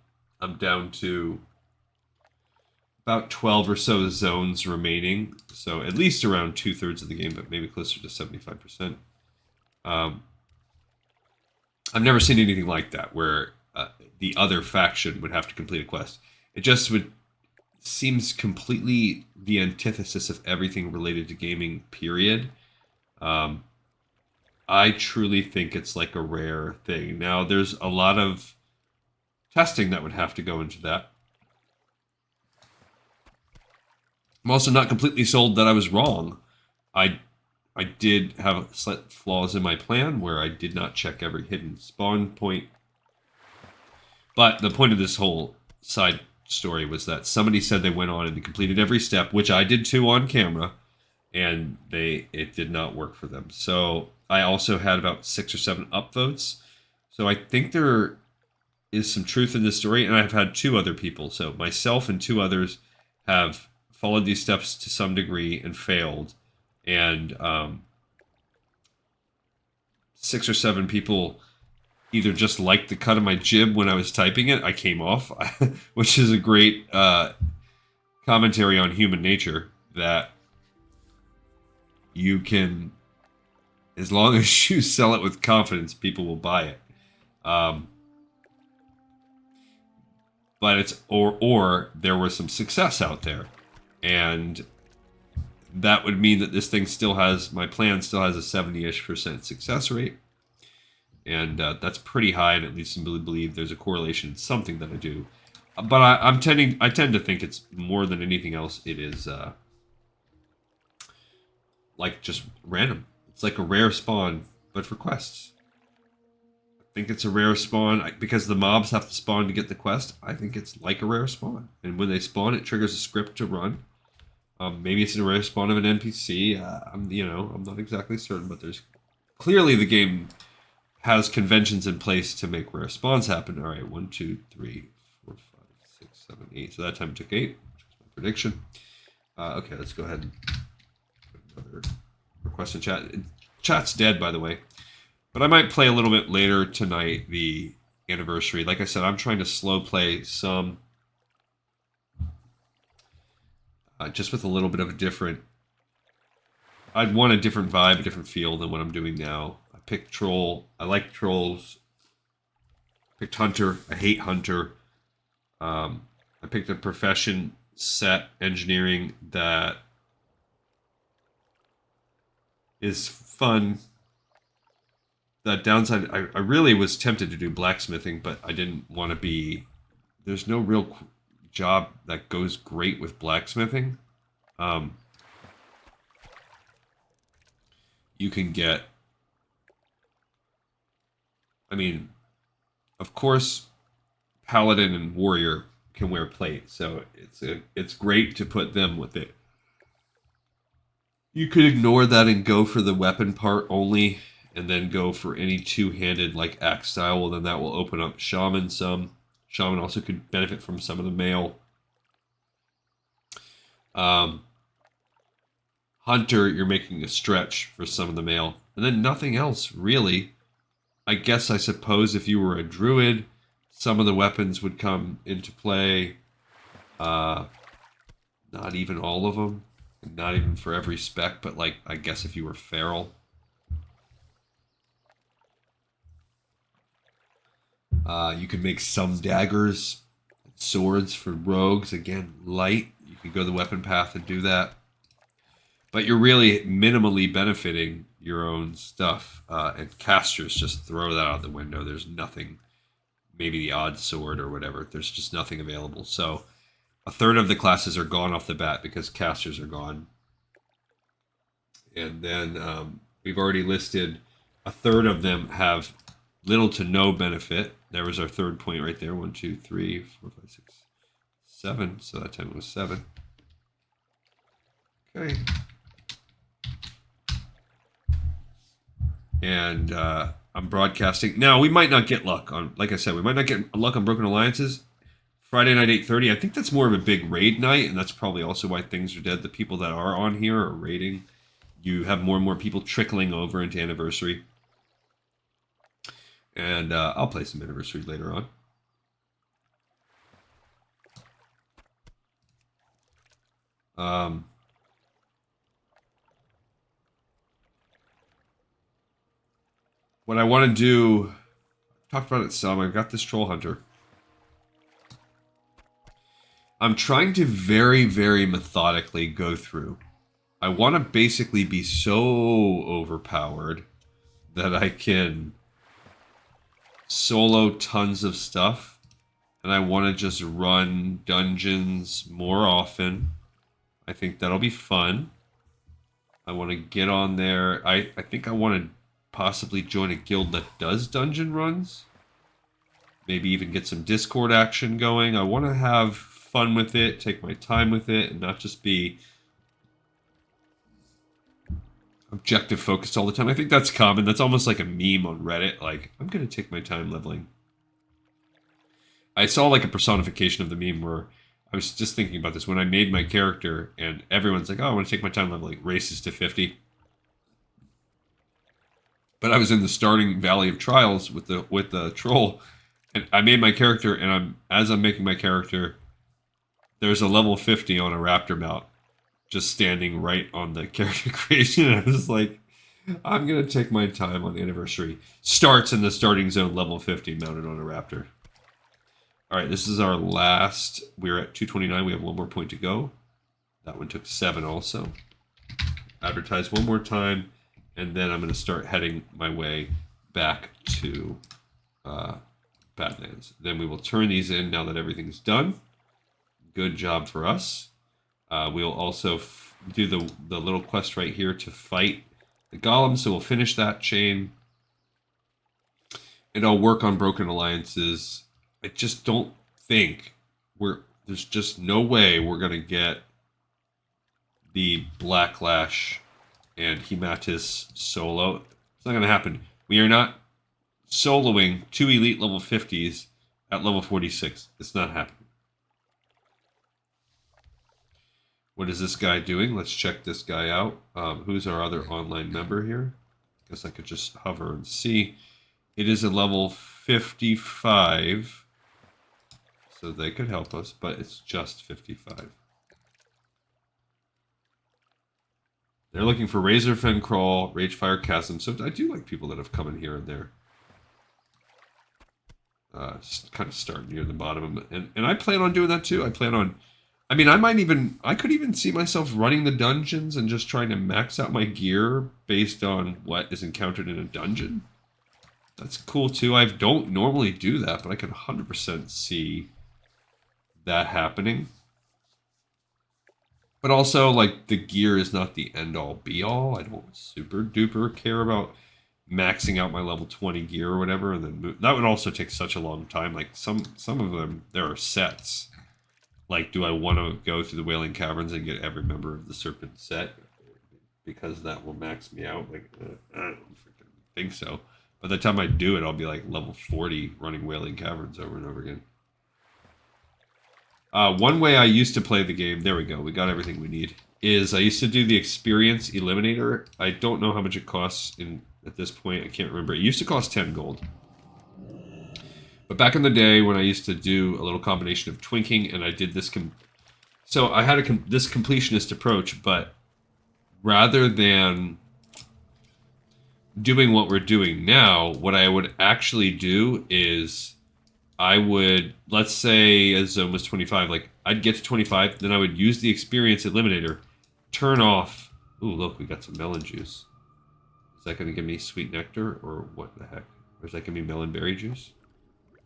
down to about 12 or so zones remaining, so at least around 2/3 of the game, but maybe closer to 75%. I've never seen anything like that, where the other faction would have to complete a quest. It just seems completely the antithesis of everything related to gaming, period. I truly think it's like a rare thing. Now, there's a lot of testing that would have to go into that. I'm also not completely sold that I was wrong. I did have slight flaws in my plan where I did not check every hidden spawn point. But the point of this whole side story was that somebody said they went on and they completed every step, which I did too on camera, and it did not work for them. So I also had about 6 or 7 upvotes. So I think there is some truth in this story, and I've had 2 other people. So myself and 2 others have followed these steps to some degree and failed. And 6 or 7 people either just liked the cut of my jib when I was typing it. I came off, which is a great commentary on human nature, that you can, as long as you sell it with confidence, people will buy it. But it's or there was some success out there, and that would mean that this thing still has, my plan still has a 70-ish% success rate, and that's pretty high, and at least I believe there's a correlation in something that I do. But I tend to think it's more than anything else, it is like just random. It's like a rare spawn, but for quests. I think it's a rare spawn because the mobs have to spawn to get the quest. I think it's like a rare spawn, and when they spawn, it triggers a script to run. Maybe it's a rare spawn of an NPC. I'm not exactly certain, but there's clearly the game has conventions in place to make rare spawns happen. All right, 1, 2, 3, 4, 5, 6, 7, 8. So that time it took 8, which was my prediction. Okay, let's go ahead and put another request in chat. Chat's dead, by the way. But I might play a little bit later tonight, the anniversary. Like I said, I'm trying to slow play some. Just with a little bit of a different... I'd want a different vibe, a different feel than what I'm doing now. I picked Troll. I like Trolls. Picked Hunter. I hate Hunter. I picked a profession set engineering that is fun. That downside, I really was tempted to do blacksmithing, but I didn't want to be... There's no real job that goes great with blacksmithing. You can get... I mean, of course, Paladin and Warrior can wear plate, so it's great to put them with it. You could ignore that and go for the weapon part only, and then go for any two-handed, like axe style. Well, then that will open up Shaman some. Shaman also could benefit from some of the mail. Hunter, you're making a stretch for some of the mail. And then nothing else, really. I suppose if you were a druid, some of the weapons would come into play. Not even all of them. Not even for every spec, but like, I guess if you were feral. You could make some daggers, swords for rogues. Again, light. You could go the weapon path and do that. But you're really minimally benefiting your own stuff. And casters, just throw that out the window. There's nothing, maybe the odd sword or whatever. There's just nothing available. So a third of the classes are gone off the bat because casters are gone. And then we've already listed a third of them have little to no benefit. There was our third point right there. 1, 2, 3, 4, 5, 6, 7. So that time it was 7. Okay. And I'm broadcasting. Now, we might not get luck on, like I said, we might not get luck on Broken Alliances. Friday night, 8:30. I think that's more of a big raid night, and that's probably also why things are dead. The people that are on here are raiding. You have more and more people trickling over into Anniversary. And I'll play some Anniversary later on. What I want to do, I talked about it some. I've got this Troll Hunter. I'm trying to very, very methodically go through. I want to basically be so overpowered that I can solo tons of stuff. And I want to just run dungeons more often. I think that'll be fun. I want to get on there. I think I want to possibly join a guild that does dungeon runs. Maybe even get some Discord action going. I want to have fun with it, take my time with it, and not just be objective focused all the time. I think that's common. That's almost like a meme on Reddit. Like, I'm going to take my time leveling. I saw like a personification of the meme where I was just thinking about this when I made my character and everyone's like, oh, I want to take my time leveling. Races to 50. But I was in the starting Valley of Trials with the troll, and I made my character, and as I'm making my character, there's a level 50 on a raptor mount just standing right on the character creation. And I was like, I'm going to take my time on Anniversary. Starts in the starting zone, level 50, mounted on a raptor. All right, this is our last. We're at 229. We have one more point to go. That one took 7 also. Advertise one more time, and then I'm going to start heading my way back to Badlands. Then we will turn these in now that everything's done. Good job for us. We'll also do the little quest right here to fight the golem, so we'll finish that chain. And I'll work on Broken Alliances. I just don't think there's just no way we're going to get the Blacklash and Hematis solo. It's not going to happen. We are not soloing 2 elite level 50s at level 46. It's not happening. What is this guy doing? Let's check this guy out. Who's our other online member here? Guess I could just hover and see. It is a level 55. So they could help us, but it's just 55. They're looking for Razorfen Crawl, Ragefire Chasm. So I do like people that have come in here and there. Kind of start near the bottom. And I plan on doing that too. I plan on... I mean, I could even see myself running the dungeons and just trying to max out my gear based on what is encountered in a dungeon. That's cool too. I don't normally do that, but I can 100% see that happening. But also, like, the gear is not the end-all, be-all. I don't super duper care about maxing out my level 20 gear or whatever, and then that would also take such a long time. Like, some of them, there are sets. Like, do I want to go through the Wailing Caverns and get every member of the Serpent set? Because that will max me out. Like, I don't freaking think so. By the time I do it, I'll be like level 40 running Wailing Caverns over and over again. One way I used to play the game, there we go, we got everything we need, is I used to do the Experience Eliminator. I don't know how much it costs at this point, I can't remember. It used to cost 10 gold. But back in the day when I used to do a little combination of twinking, and I did this, so I had this completionist approach, but rather than doing what we're doing now, what I would actually do is I would, let's say a zone was 25, like I'd get to 25, then I would use the Experience Eliminator, turn off, ooh, look, we got some melon juice. Is that going to give me sweet nectar, or what the heck? Or is that going to be melon berry juice?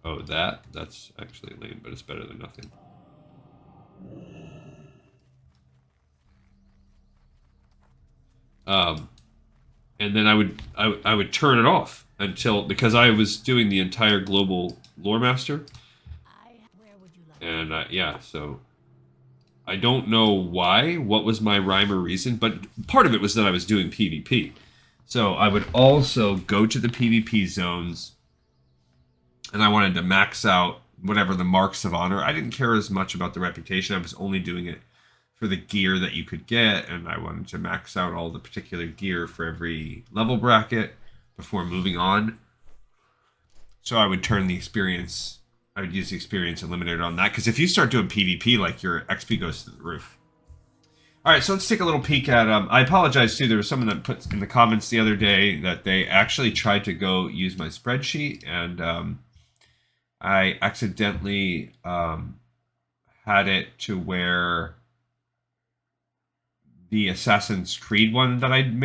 Oh, that's actually lame, but it's better than nothing. And then I would turn it off until, because I was doing the entire global lore master. And yeah, so I don't know what was my rhyme or reason, but part of it was that I was doing PvP. So I would also go to the PvP zones, and I wanted to max out whatever the marks of honor. I didn't care as much about the reputation. I was only doing it for the gear that you could get, and I wanted to max out all the particular gear for every level bracket before moving on. So I would turn the experience, I would use the Experience Eliminator on that, because if you start doing PvP, like, your XP goes to the roof. Alright, so let's take a little peek at, I apologize too, there was someone that put in the comments the other day that they actually tried to go use my spreadsheet, and I accidentally had it to where the Assassin's Creed one that I'd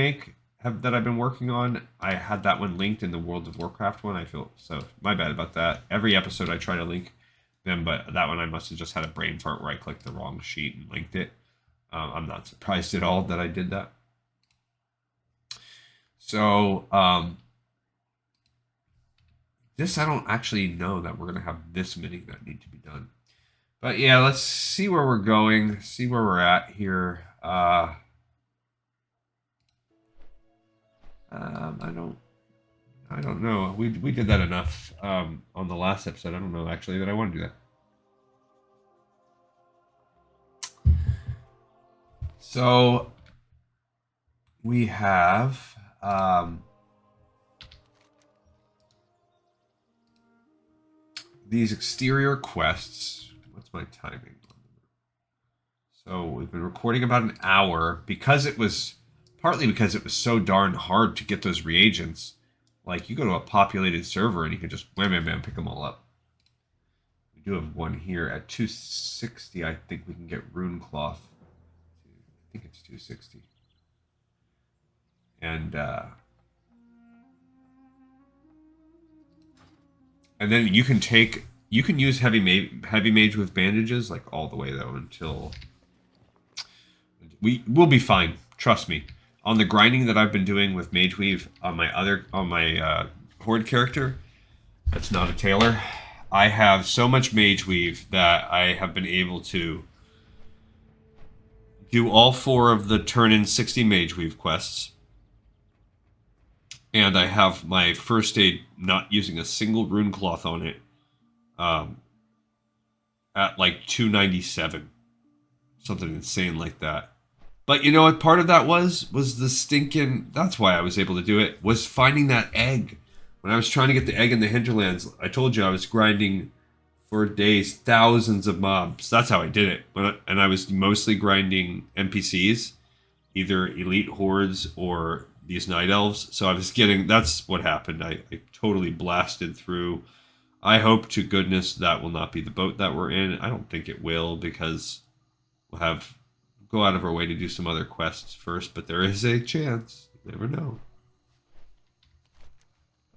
that I've been working on, I had that one linked in the World of Warcraft one. I feel so my bad about that. Every episode I try to link them, but that one I must have just had a brain fart where I clicked the wrong sheet and linked it. I'm not surprised at all that I did that. So this, I don't actually know that we're gonna have this many that need to be done. But yeah, let's see where we're going, see where we're at here. I don't know. We did that enough on the last episode. I don't know actually that I want to do that. So we have these exterior quests. What's my timing? So we've been recording about an hour partly because it was so darn hard to get those reagents. Like, you go to a populated server and you can just wham, bam, bam, pick them all up. We do have one here at 260. I think we can get rune cloth. I think it's 260. And then you can use heavy mage with bandages, like, all the way though, until we'll be fine. Trust me. On the grinding that I've been doing with Mage Weave on my Horde character, that's not a tailor, I have so much Mage Weave that I have been able to do all 4 of the turn-in 60 Mage Weave quests. And I have my first aid not using a single rune cloth on it at like 297. something insane like that. But you know what? Part of that was the stinking. That's why I was able to do it. Was finding that egg. When I was trying to get the egg in the hinterlands, I told you I was grinding for days, thousands of mobs. That's how I did it. And I was mostly grinding NPCs, either elite hordes or these night elves. So I was getting. That's what happened. I totally blasted through. I hope to goodness that will not be the boat that we're in. I don't think it will because we'll have go out of our way to do some other quests first, but there is a chance. You never know.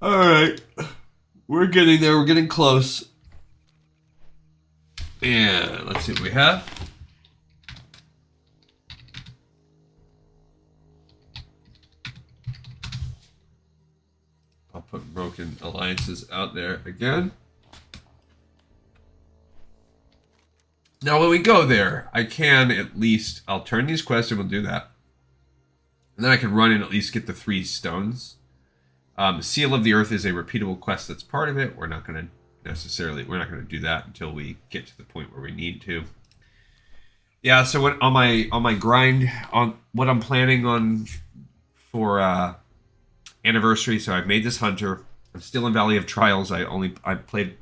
Alright. We're getting there. We're getting close. And let's see what we have. I'll put broken alliances out there again. Now, when we go there, I can at least... I'll turn these quests and we'll do that. And then I can run and at least get the 3 stones. Seal of the Earth is a repeatable quest that's part of it. We're not going to do that until we get to the point where we need to. Yeah, so on my grind, on what I'm planning on for anniversary, so I've made this hunter. I'm still in Valley of Trials. I played,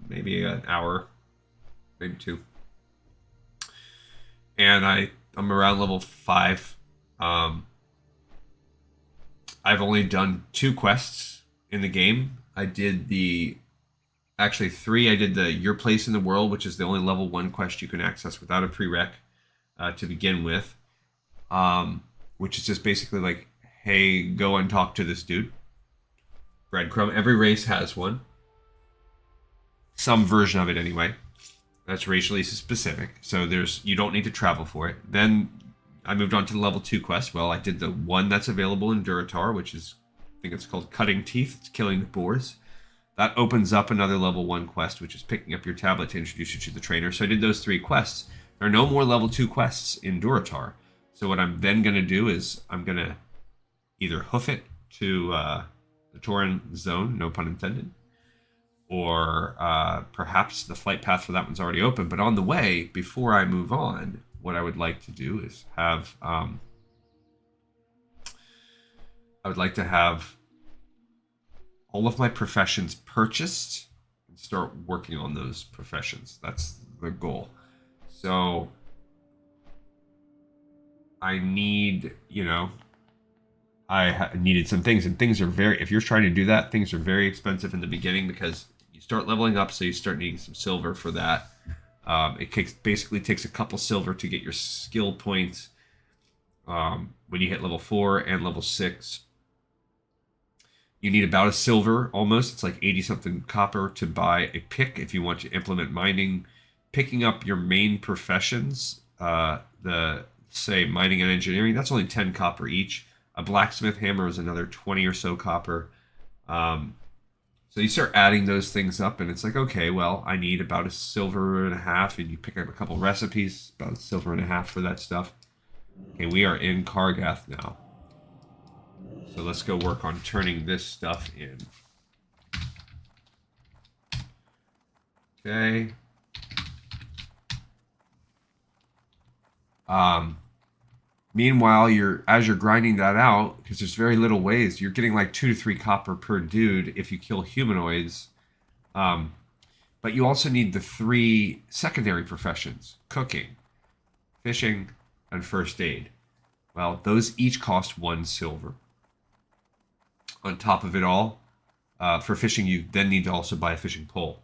maybe an hour, maybe 2. And I'm around level 5. I've only done 2 quests in the game. I did actually 3. I did the Your Place in the World, which is the only level 1 quest you can access without a prereq to begin with. Which is just basically like, hey, go and talk to this dude. Breadcrumb. Every race has one. Some version of it anyway. That's racially specific. So you don't need to travel for it. Then I moved on to the level 2 quest. Well, I did the one that's available in Duratar, which is, I think it's called Cutting Teeth. It's killing the boars. That opens up another level 1 quest, which is picking up your tablet to introduce you to the trainer. So I did those 3 quests. There are no more level 2 quests in Duratar. So what I'm then going to do is I'm going to either hoof it to the Tauren zone, no pun intended, or perhaps the flight path for that one's already open. But on the way, before I move on, what I would like to do is have I would like to have all of my professions purchased and start working on those professions. That's the goal. So I need, I needed some things, and things are if you're trying to do that, things are very expensive in the beginning because you start leveling up, so you start needing some silver for that. It basically takes a couple silver to get your skill points when you hit level 4 and level 6. You need about a silver almost. It's like 80 something copper to buy a pick if you want to implement mining. Picking up your main professions, say mining and engineering, that's only 10 copper each. A blacksmith hammer is another 20 or so copper. So you start adding those things up, and it's like, okay, well, I need about a silver and a half, and you pick up a couple recipes, about a silver and a half for that stuff. Okay, we are in Kargath now. So let's go work on turning this stuff in. Okay. Meanwhile, as you're grinding that out, because there's very little ways, you're getting like 2 to 3 copper per dude if you kill humanoids. But you also need the 3 secondary professions: cooking, fishing, and first aid. Well, those each cost 1 silver. On top of it all, for fishing, you then need to also buy a fishing pole.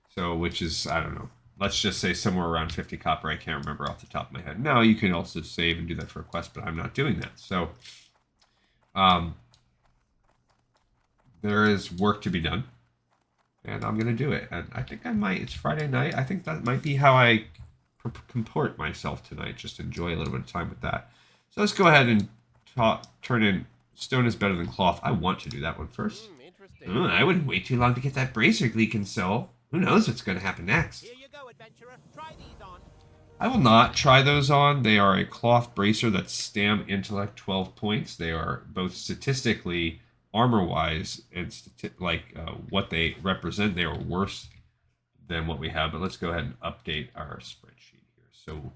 So, which is, I don't know, let's just say somewhere around 50 copper. I can't remember off the top of my head. Now, you can also save and do that for a quest, but I'm not doing that. So, there is work to be done, and I'm going to do it. And I think I might. It's Friday night. I think that might be how I comport myself tonight. Just enjoy a little bit of time with that. So let's go ahead and turn in stone is better than cloth. I want to do that one first. I wouldn't wait too long to get that bracer Gleekin Soul. Who knows what's going to happen next? Here you go, adventurer. Try these on. I will not try those on. They are a cloth bracer that's stam intellect 12 points. They are both statistically, armor-wise, and what they represent. They are worse than what we have. But let's go ahead and update our spreadsheet here. So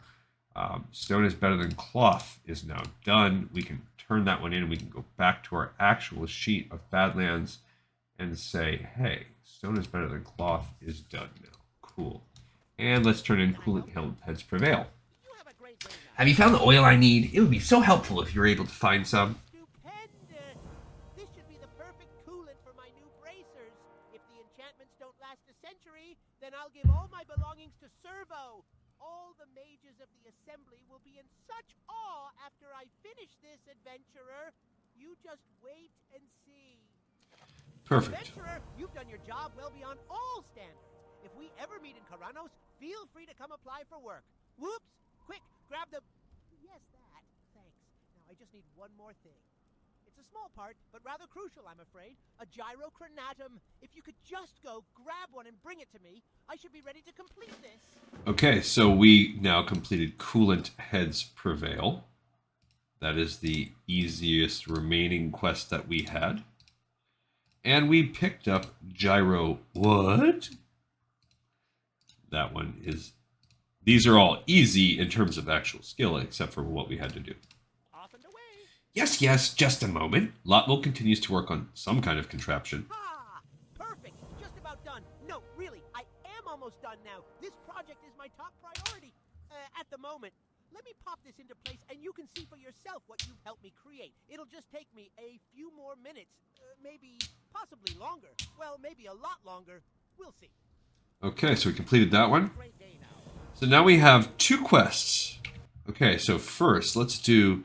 stone is better than cloth is now done. We can turn that one in and we can go back to our actual sheet of Badlands and say, hey, stone is better than cloth is done now. Cool. And let's turn in Coolant Heads Prevail. Have you found the oil I need? It would be so helpful if you were able to find some. Stupendous! This should be the perfect coolant for my new bracers. If the enchantments don't last a century, then I'll give all my belongings to Servo. All the mages of the assembly will be in such awe after I finish this, adventurer. You just wait and see. Perfect. Adventurer, you've done your job well beyond all standards. If we ever meet in Karanos, feel free to come apply for work. Whoops! Quick, grab the... Yes, that. Thanks. Now I just need one more thing. It's a small part, but rather crucial, I'm afraid. A Gyro. If you could just go grab one and bring it to me, I should be ready to complete this. Okay, so we now completed Coolant Heads Prevail. That is the easiest remaining quest that we had. And we picked up Gyro. What? That one is... These are all easy in terms of actual skill, except for what we had to do. Off and away. Yes, yes, just a moment. Lotwell continues to work on some kind of contraption. Ah, perfect. Just about done. No, really, I am almost done now. This project is my top priority. At the moment. Let me pop this into place and you can see for yourself what you've helped me create. It'll just take me a few more minutes. Maybe, possibly longer. Well, maybe a lot longer. We'll see. Okay, so we completed that one. So now we have 2 quests. Okay, so first, let's do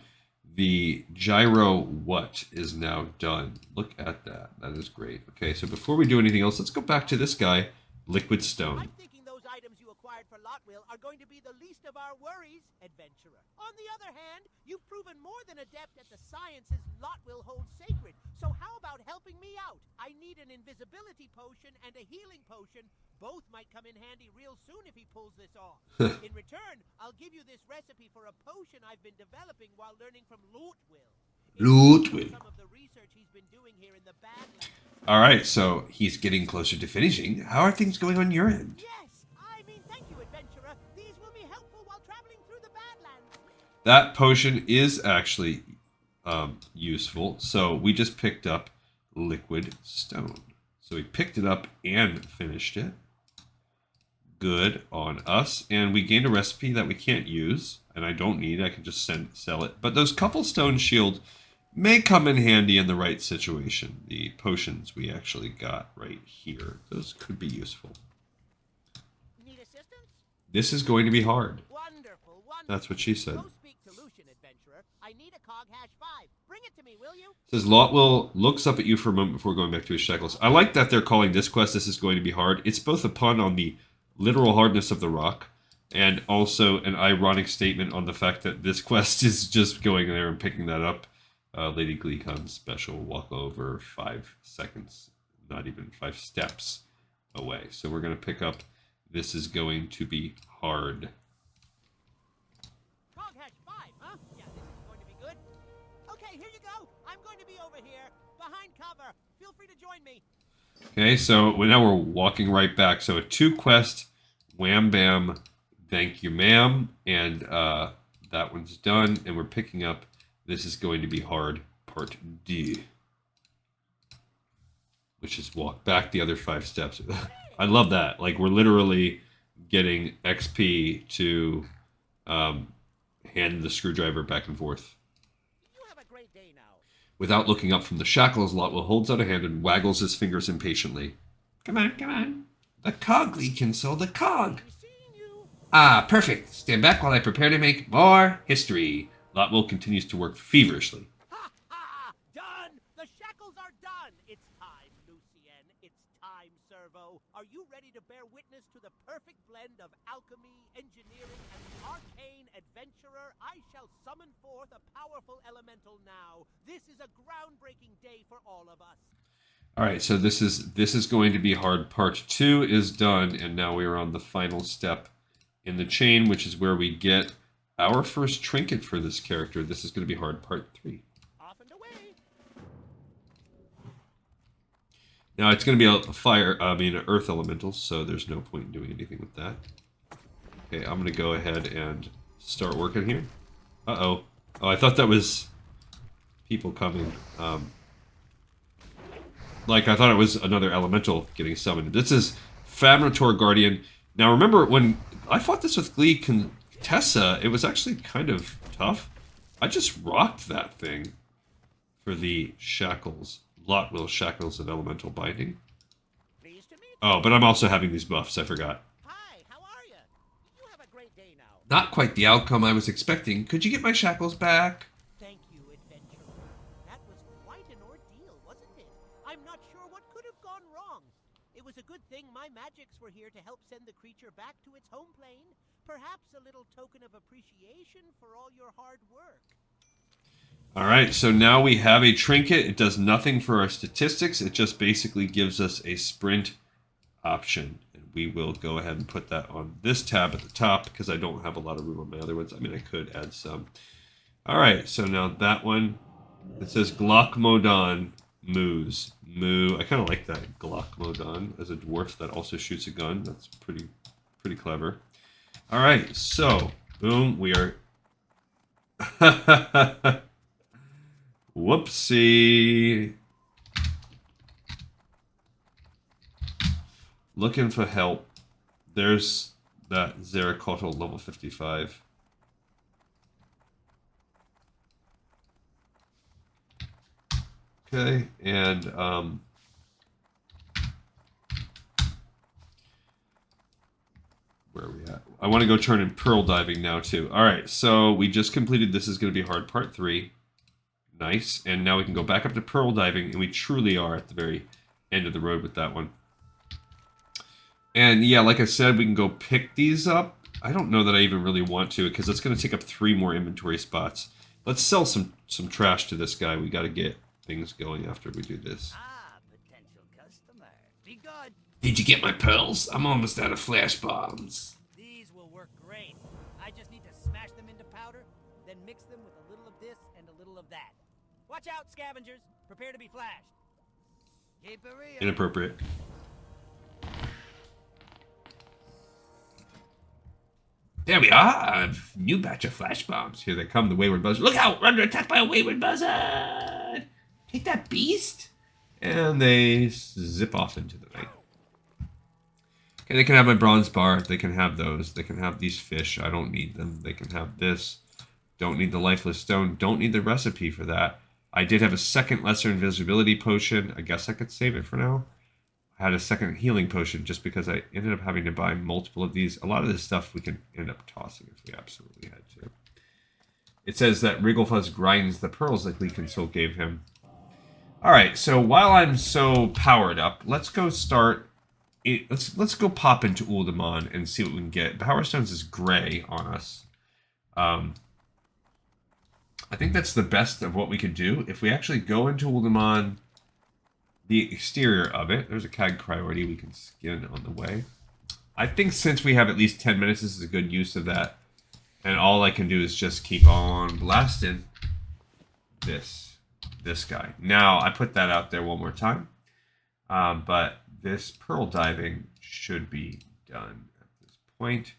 the Gyro what is now done. Look at that. That is great. Okay, so before we do anything else, let's go back to this guy, Liquid Stone. I'm thinking those items you acquired for Lotwell are going to be the least of our worries, adventurer. On the other hand, you've proven more than adept at the sciences Lotwell holds sacred. So how about helping me out? I need an invisibility potion and a healing potion. Both might come in handy real soon if he pulls this off. In return, I'll give you this recipe for a potion I've been developing while learning from Lotwell. Some of the research he's been doing here in the Badlands. All right, so he's getting closer to finishing. How are things going on your end? Yes, I mean, thank you, adventurer. These will be helpful while traveling through the Badlands. That potion is actually useful. So we just picked up Liquid Stone. So we picked it up and finished it. Good on us. And we gained a recipe that we can't use, and I don't need. I can just sell it. But those couple stone shield may come in handy in the right situation. The potions we actually got right here. Those could be useful. Need assistance? This is going to be hard. Wonderful, wonderful. That's what she said. Go speak to Lucian, adventurer. I need a cog hash 5. Bring it to me, will you? Says Lotwell looks up at you for a moment before going back to his shackles. I like that they're calling this quest "This is going to be hard." It's both a pun on the literal hardness of the rock and also an ironic statement on the fact that this quest is just going there and picking that up. Lady Gleecon's special walk over 5 seconds, not even 5 steps away. So we're going to pick up "This is going to be hard." Cog hash 5, huh? Yeah, this is going to be good. Okay, here you go. I'm going to be over here, behind cover. Feel free to join me. Okay, so now we're walking right back. So a 2 quest, wham bam, thank you ma'am, and that one's done. And we're picking up "This is going to be hard" part D, which is walk back the other 5 steps. I love that. Like, we're literally getting XP to hand the screwdriver back and forth. You have a great day now. Without looking up from the shackles, Lotwell holds out a hand and waggles his fingers impatiently. Come on, come on. The cog, Leakinsoul, the cog. Ah, perfect. Stand back while I prepare to make more history. Lotwell continues to work feverishly. Ha ha! Done! The shackles are done! It's time, Lucien. It's time, Servo. Are you ready to bear witness to the perfect blend of alchemy, engineering, and arcane adventurer? I shall summon forth a powerful elemental now. This is a groundbreaking day for all of us. All right, so this is going to be hard. Part 2 is done, and now we are on the final step in the chain, which is where we get our first trinket for this character. This is going to be hard. Part 3. Off and away. Now it's going to be a fire, an earth elemental, so there's no point in doing anything with that. Okay, I'm gonna go ahead and start working here. Uh-oh. Oh, I thought that was people coming. Like, I thought it was another elemental getting summoned. This is Famrator Guardian. Now, remember, when I fought this with Glee Contessa, it was actually kind of tough. I just rocked that thing for the shackles. Lotwill shackles of elemental binding. Pleased to meet you. Oh, but I'm also having these buffs, I forgot. Hi, how are you? You have a great day now. Not quite the outcome I was expecting. Could you get my shackles back? Thank you, adventurer. That was quite an ordeal, wasn't it? I'm not sure what could have gone wrong. It was a good thing my magics were here to help send the creature back to its home plane. Perhaps a little token of appreciation for all your hard work. Alright, so now we have a trinket. It does nothing for our statistics. It just basically gives us a sprint option. And we will go ahead and put that on this tab at the top because I don't have a lot of room on my other ones. I mean, I could add some. Alright, so now that one, it says Glockmodon moos. Moo. I kind of like that, Glockmodon, as a dwarf that also shoots a gun. That's pretty clever. Alright, so, boom, we are... Whoopsie. Looking for help. There's that Zeracotl level 55. Okay, and where are we at? I want to go turn in pearl diving now too. All right, so we just completed. This is going to be hard part 3. Nice, and now we can go back up to pearl diving, and we truly are at the very end of the road with that one. And yeah, like I said, we can go pick these up. I don't know that I even really want to, because it's going to take up 3 more inventory spots. Let's sell some trash to this guy. We got to get things going after we do this. Ah, potential customer. Be good. Did you get my pearls? I'm almost out of flash bombs. These will work great. I just need to smash them into powder, then mix them with a little of this and a little of that. Watch out, scavengers. Prepare to be flashed. Keep it real. Inappropriate. There we are. New batch of flash bombs. Here they come, the wayward buzzard. Look out! We're under attack by a wayward buzzard! Take that, beast! And they zip off into the night. Okay, they can have my bronze bar. They can have those. They can have these fish. I don't need them. They can have this. Don't need the lifeless stone. Don't need the recipe for that. I did have a second lesser invisibility potion. I guess I could save it for now. I had a second healing potion just because I ended up having to buy multiple of these. A lot of this stuff we can end up tossing if we absolutely had to. It says that Wrigglefuzz grinds the pearls that Gleekin gave him. Alright, so while I'm so powered up, let's go start... Let's go pop into Uldaman and see what we can get. Power Stones is gray on us. I think that's the best of what we could do. If we actually go into Uldaman, the exterior of it, there's a CAG priority we can skin on the way. I think since we have at least 10 minutes, this is a good use of that. And all I can do is just keep on blasting this guy. Now, I put that out there one more time. But this pearl diving should be done at this point.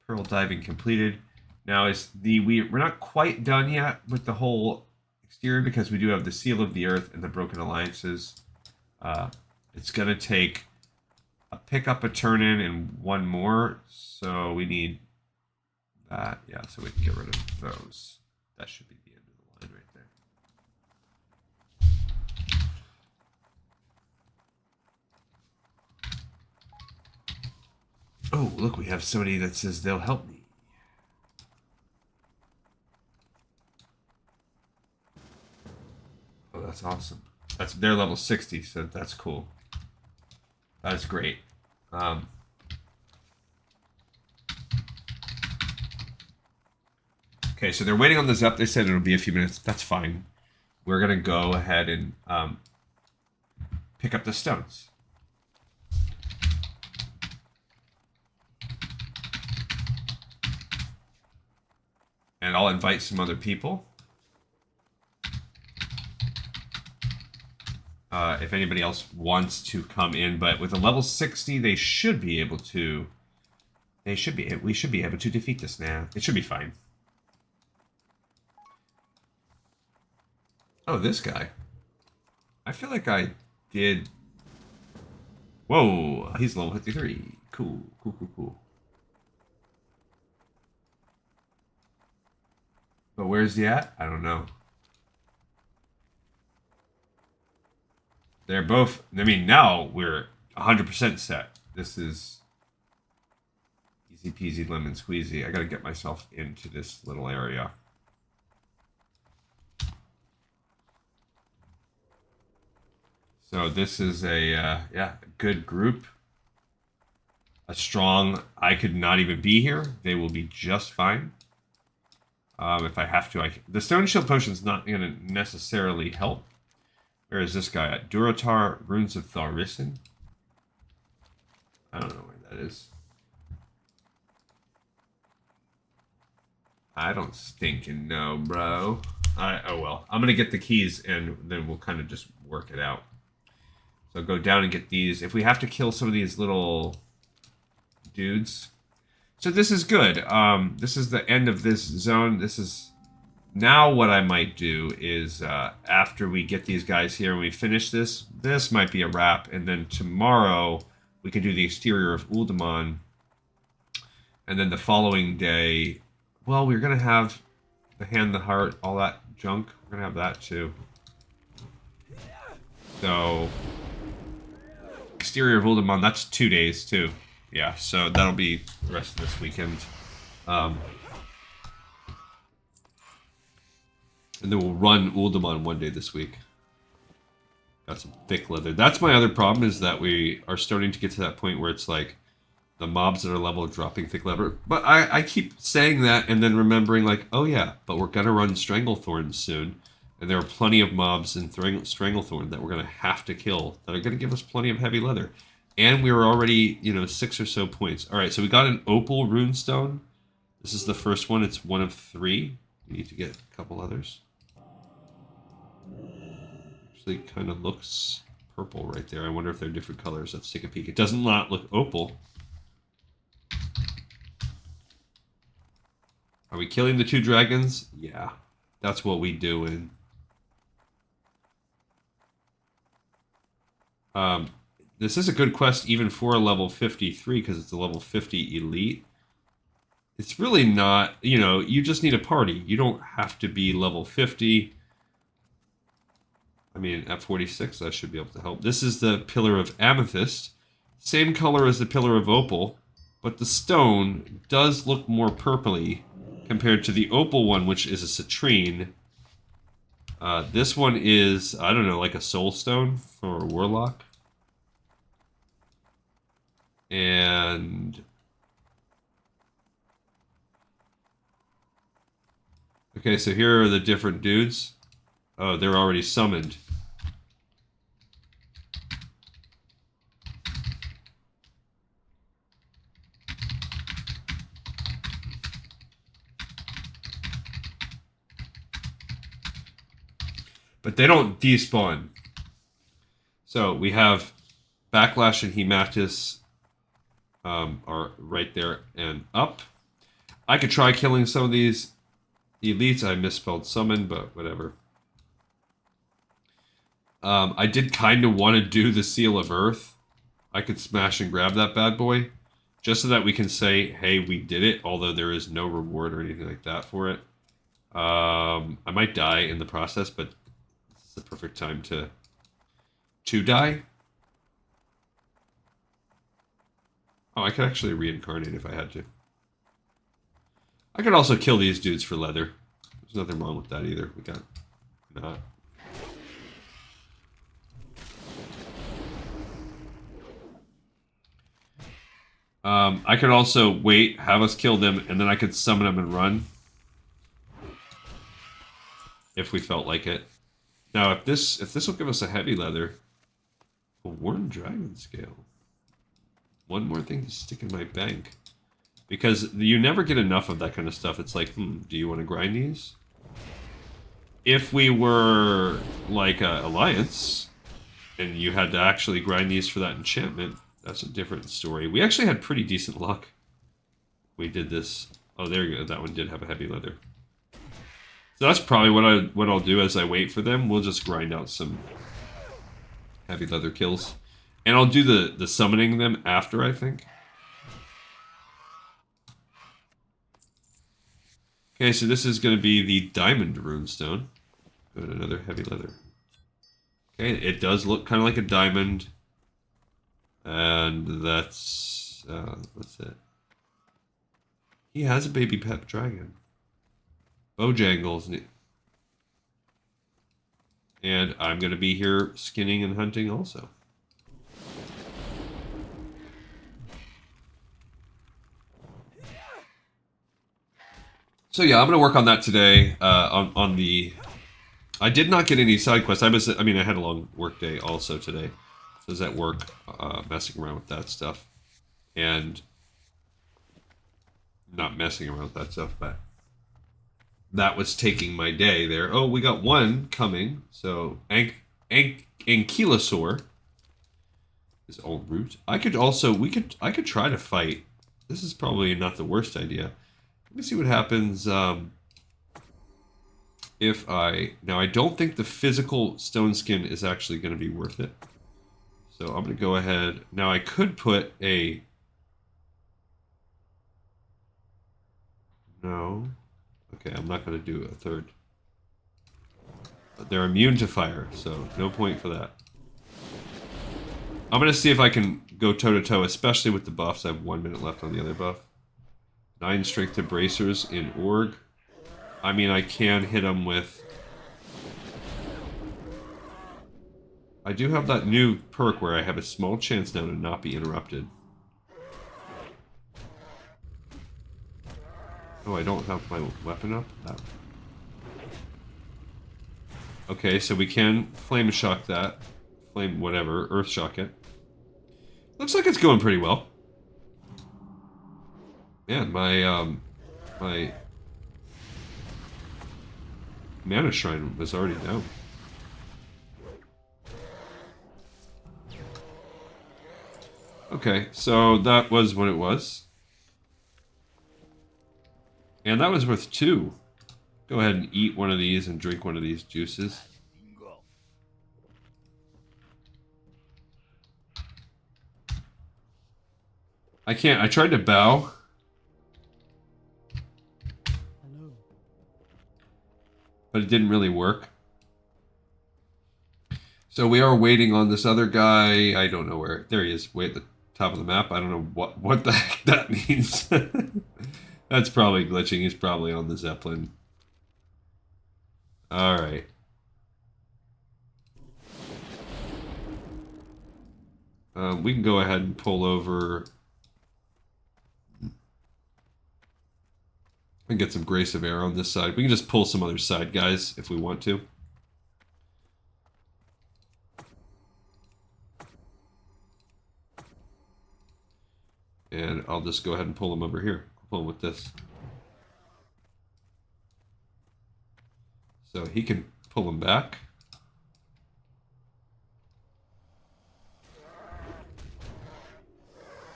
Pearl diving completed. Now, we're not quite done yet with the whole exterior because we do have the Seal of the Earth and the Broken Alliances. It's going to take a pickup, a turn-in, and one more. So we need that. Yeah, so we can get rid of those. That should be the end of the line right there. Oh, look, we have somebody that says they'll help me. Oh, that's awesome. They're level 60, so that's cool. That's great. Okay, so they're waiting on the Zep. They said it'll be a few minutes. That's fine. We're going to go ahead and pick up the stones. And I'll invite some other people. If anybody else wants to come in, but with a level 60, they should be able to We should be able to defeat this now. It should be fine. Oh, this guy. I feel like I did... Whoa, he's level 53. Cool. But where's he at? I don't know. They're both... I mean, now we're 100% set. This is... easy peasy lemon squeezy. I gotta get myself into this little area. So this is a good group. A strong, I could not even be here. They will be just fine. If I have to, the Stone Shield Potion's not going to necessarily help. Where is this guy at? Duratar, Runes of Thaurissan? I don't know where that is. I don't stinking know, bro. Oh well. I'm going to get the keys and then we'll kind of just work it out. So go down and get these. If we have to kill some of these little dudes. So this is good. This is the end of this zone. This is... Now what I might do is, after we get these guys here and we finish this, this might be a wrap. And then tomorrow we can do the exterior of Uldaman. And then the following day... Well, we're going to have the hand, the heart, all that junk. We're going to have that too. So... Exterior of Uldaman, that's 2 days too. Yeah, so that'll be the rest of this weekend. And then we'll run Uldaman one day this week. Got some thick leather. That's my other problem, is that we are starting to get to that point where it's like the mobs that are level dropping thick leather. But I keep saying that and then remembering like, oh yeah, but we're going to run Stranglethorns soon. And there are plenty of mobs in Stranglethorn that we're going to have to kill that are going to give us plenty of heavy leather. And we were already, 6 or so points. All right, so we got an Opal Runestone. This is the first one. It's 1 of 3. We need to get a couple others. Actually, kind of looks purple right there. I wonder if they're different colors. Let's take a peek. It does not look opal. Are we killing the 2 dragons? Yeah, that's what we do in... This is a good quest even for a level 53 because it's a level 50 elite. It's really not, you just need a party. You don't have to be level 50. I mean, at 46, I should be able to help. This is the Pillar of Amethyst. Same color as the Pillar of Opal, but the stone does look more purpley compared to the Opal one, which is a citrine. This one is, I don't know, like a soul stone for a warlock. And okay, so here are the different dudes. Oh, they're already summoned. But they don't despawn. So we have Backlash and Hematus are right there and up. I could try killing some of these elites. I misspelled summon, but whatever. I did kind of want to do the Seal of Earth. I could smash and grab that bad boy, just so that we can say, hey, we did it, although there is no reward or anything like that for it. I might die in the process, but it's the perfect time to die. Oh, I could actually reincarnate if I had to. I could also kill these dudes for leather. There's nothing wrong with that either. We got not. I could also wait, have us kill them, and then I could summon them and run. If we felt like it. Now, if this will give us a heavy leather, a Worn Dragon Scale. One more thing to stick in my bank. Because you never get enough of that kind of stuff. It's like, do you want to grind these? If we were like a Alliance, and you had to actually grind these for that enchantment, that's a different story. We actually had pretty decent luck we did this. Oh, there you go. That one did have a heavy leather. So that's probably what I'll do as I wait for them. We'll just grind out some heavy leather kills. And I'll do the summoning them after, I think. Okay, so this is going to be the diamond runestone. Go to another heavy leather. Okay, it does look kind of like a diamond. And that's it. He has a baby pet dragon. Bojangles. And I'm going to be here skinning and hunting also. So yeah, I'm going to work on that today. On the... I did not get any side quests. I had a long work day also today. So I was at work messing around with that stuff. And... not messing around with that stuff, but... that was taking my day there. Oh, we got one coming. So, Ankylosaur is en route. I could try to fight. This is probably not the worst idea. Let me see what happens if now I don't think the physical stone skin is actually going to be worth it. So I'm going to go ahead. Now I could put a... no. Okay, I'm not going to do a third. But they're immune to fire, so no point for that. I'm going to see if I can go toe-to-toe, especially with the buffs. I have 1 minute left on the other buff. 9 strength to bracers in org. I mean, I can hit them with... I do have that new perk where I have a small chance now to not be interrupted. Oh, I don't have my weapon up? Oh. Okay, so we can flame shock that. Flame whatever, earth shock it. Looks like it's going pretty well. Man, my mana shrine was already down. Okay, so that was what it was. And that was worth 2. Go ahead and eat one of these and drink one of these juices. I can't. I tried to bow. Hello. But it didn't really work. So we are waiting on this other guy. I don't know where. There he is. Way at the top of the map. I don't know what the heck that means. That's probably glitching. He's probably on the Zeppelin. Alright. We can go ahead and pull over and get some Grace of Air on this side. We can just pull some other side guys if we want to. And I'll just go ahead and pull them over here. I'll pull them with this. So he can pull them back.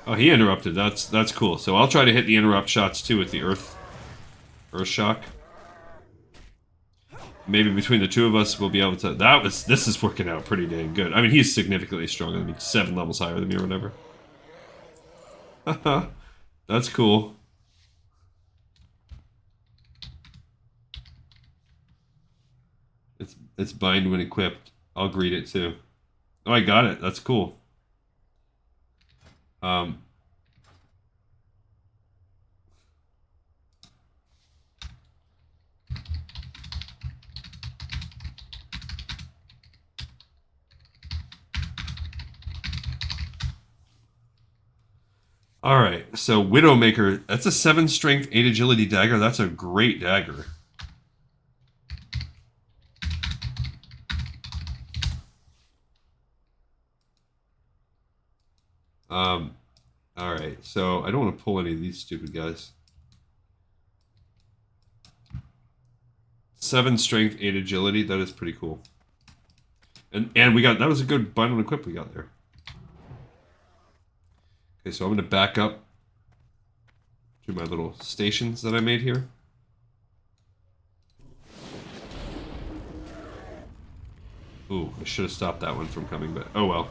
Oh, he interrupted. That's cool. So I'll try to hit the interrupt shots too with the earth shock. Maybe between the two of us we'll be able to... This is working out pretty dang good. I mean, he's significantly stronger than me. 7 levels higher than me or whatever. Haha. That's cool. It's bind when equipped. I'll greet it too. Oh, I got it. That's cool. Alright, so Widowmaker, that's a 7 strength, 8 agility dagger. That's a great dagger. Alright, so I don't want to pull any of these stupid guys. 7 strength, 8 agility, that is pretty cool. And we got, that was a good bind and equip we got there. Okay, so I'm going to back up to my little stations that I made here. Ooh, I should have stopped that one from coming, but oh well.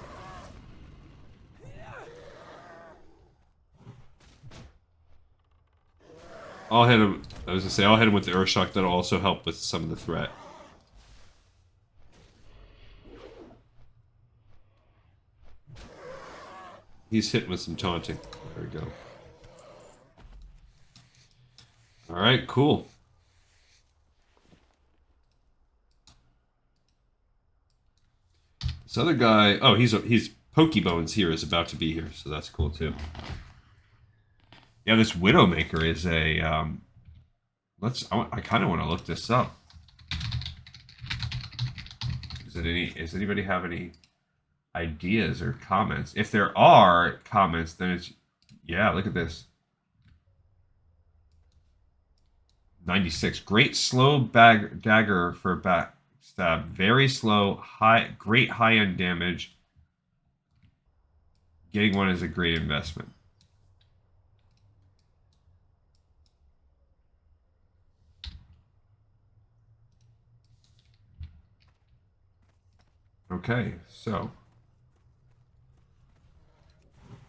I'll hit him. I was gonna say I'll hit him with the Earthshock. That'll also help with some of the threat. He's hitting with some taunting. There we go. All right, cool. This other guy, oh, he's Pokebones here is about to be here, so that's cool too. Yeah, this Widowmaker is a I kind of want to look this up. Does anybody have any ideas or comments? If there are comments, then it's, yeah, look at this. 96. Great slow dagger for backstab. Very slow, great high-end damage. Getting one is a great investment. Okay, so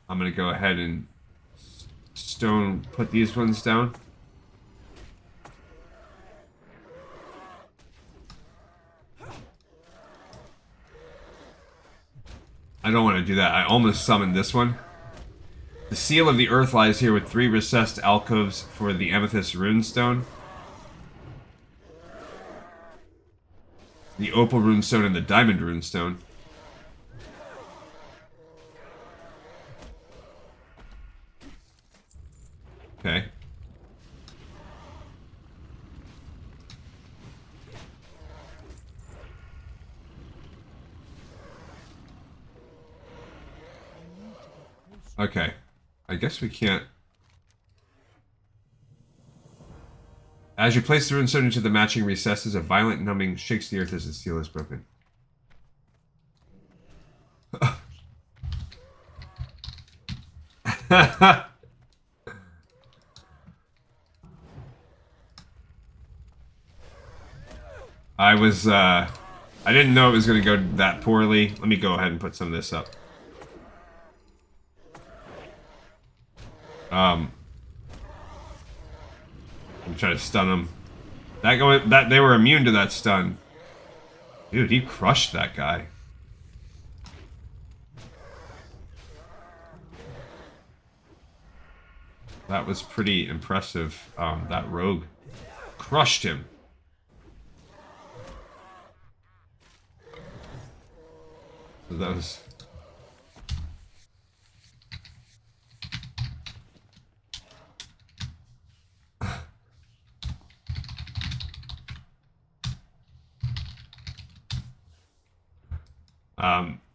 I'm going to go ahead and put these ones down. I don't want to do that. I almost summoned this one. The Seal of the Earth lies here with 3 recessed alcoves for the Amethyst Runestone, the Opal Runestone, and the Diamond Runestone. Okay. Okay. I guess we can't. As you place the runestone into the matching recesses, a violent numbing shakes the earth as the seal is broken. I didn't know it was going to go that poorly. Let me go ahead and put some of this up. I'm trying to stun him. They were immune to that stun. Dude, he crushed that guy. That was pretty impressive. That rogue crushed him. So that was...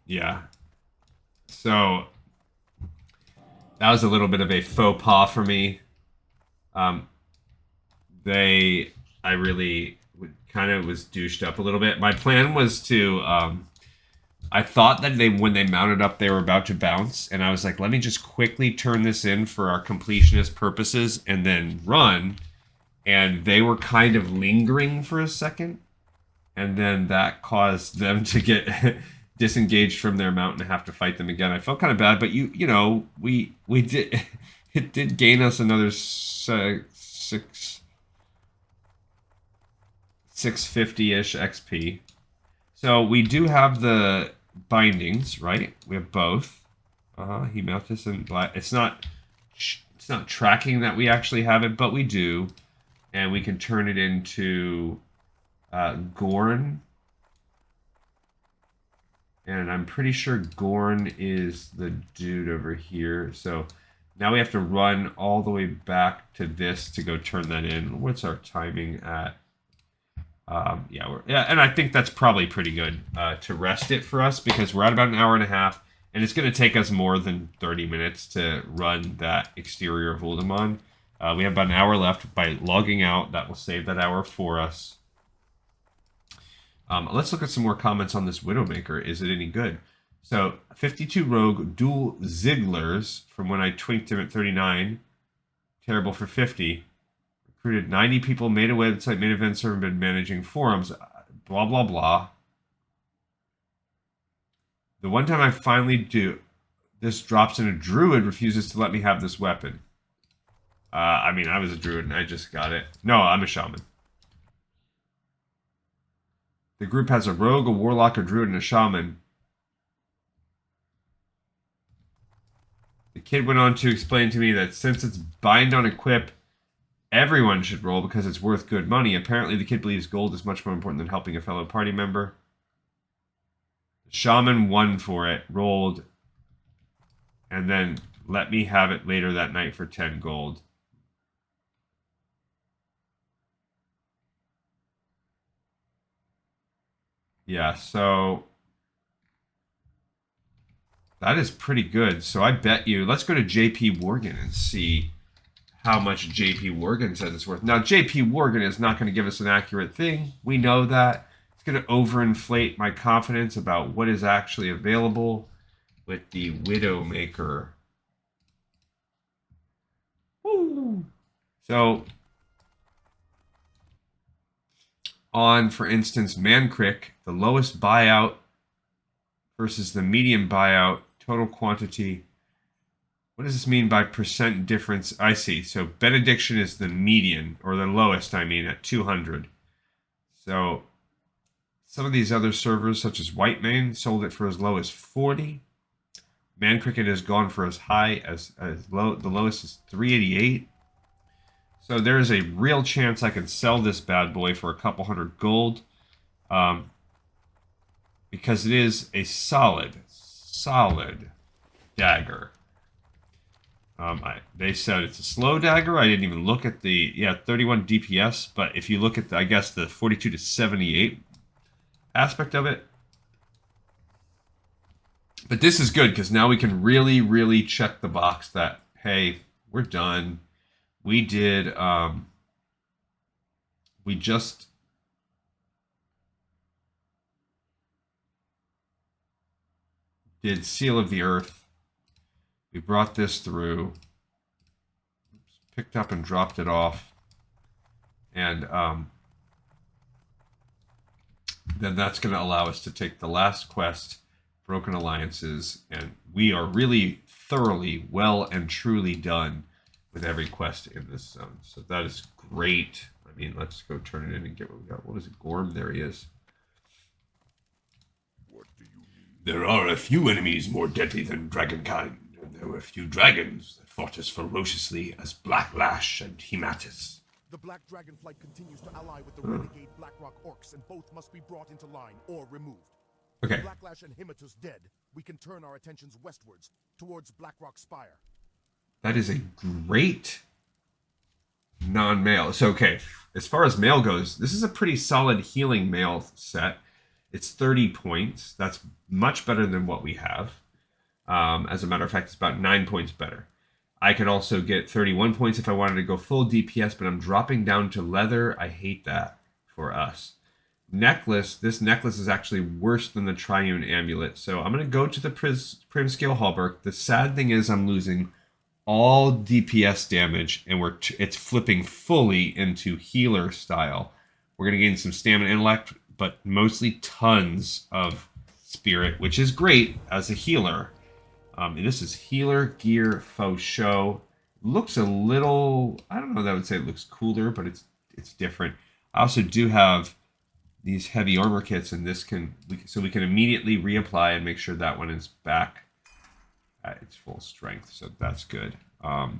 yeah. So that was a little bit of a faux pas for me. I really kind of was douched up a little bit. My plan was to, I thought that when they mounted up, they were about to bounce. And I was like, let me just quickly turn this in for our completionist purposes and then run. And they were kind of lingering for a second. And then that caused them to get disengaged from their mount and have to fight them again. I felt kind of bad, but you know, we did, it did gain us another 650-ish XP. So we do have the bindings, right? We have both. He mounted us in black. It's not tracking that we actually have it, but we do, and we can turn it into Gorn. And I'm pretty sure Gorn is the dude over here. So now we have to run all the way back to this to go turn that in. What's our timing at? Yeah, and I think that's probably pretty good to rest it for us, because we're at about an hour and a half, and it's going to take us more than 30 minutes to run that exterior of Uldamon. We have about an hour left. By logging out, that will save that hour for us. Let's look at some more comments on this Widowmaker. Is it any good? So, 52 rogue dual Zigglers from when I tweaked him at 39 Terrible for 50. Recruited 90 people, made a website, made events, server, been managing forums. Blah, blah, blah. The one time I finally do, this drops in a druid, refuses to let me have this weapon. I mean, I was a druid and I just got it. No, I'm a shaman. The group has a rogue, a warlock, a druid, and a shaman. The kid went on to explain to me that since it's bind on equip, everyone should roll because it's worth good money. Apparently, the kid believes gold is much more important than helping a fellow party member. The shaman won for it, rolled, and then let me have it later that night for 10 gold. Yeah, so that is pretty good. So I bet you, let's go to JP Worgen and see how much JP Worgen says it's worth. Now, JP Worgen is not going to give us an accurate thing. We know that. It's going to overinflate my confidence about what is actually available with the Widowmaker. Woo! So, on, for instance, Mancrick, the lowest buyout versus the medium buyout, total quantity. What does this mean by percent difference? I see. So Benediction is the median, or the lowest, I mean, at 200. So some of these other servers, such as Whitemane, sold it for as low as 40. Mancricket has gone for as high as low. The lowest is 388. So there is a real chance I can sell this bad boy for a couple hundred gold. Because it is a solid dagger. They said it's a slow dagger. I didn't even look at the 31 DPS, but if you look at I guess the 42 to 78 aspect of it. But this is good because now we can really check the box that hey, we're done. We did we just did Seal of the Earth. We brought this through. Picked up and dropped it off. And then that's going to allow us to take the last quest, Broken Alliances, and we are really thoroughly, well and truly done with every quest in this zone. So that is great. I mean, let's go turn it in and get what we got. What is it? Gorm? There he is. What do you mean? There are a few enemies more deadly than dragonkind, and there were a few dragons that fought as ferociously as Blacklash and Hematis. The Black Dragonflight continues to ally with the renegade Blackrock Orcs, and both must be brought into line or removed. Okay. Blacklash and Hematus dead, we can turn our attentions westwards, towards Blackrock Spire. That is a great non-mail. So, okay, as far as mail goes, this is a pretty solid healing mail set. It's 30 points. That's much better than what we have. As a matter of fact, it's about 9 points better. I could also get 31 points if I wanted to go full DPS, but I'm dropping down to leather. I hate that for us. Necklace. This necklace is actually worse than the Triune Amulet. So I'm going to go to the Prim Scale Hallberg. The sad thing is I'm losing all DPS damage, and it's flipping fully into healer style. We're going to gain some stamina and intellect, but mostly tons of spirit, which is great as a healer. This is healer gear faux show. Looks a little, I don't know that I would say it looks cooler, but it's different. I also do have these heavy armor kits, and so we can immediately reapply and make sure that one is back at its full strength. So that's good. Let's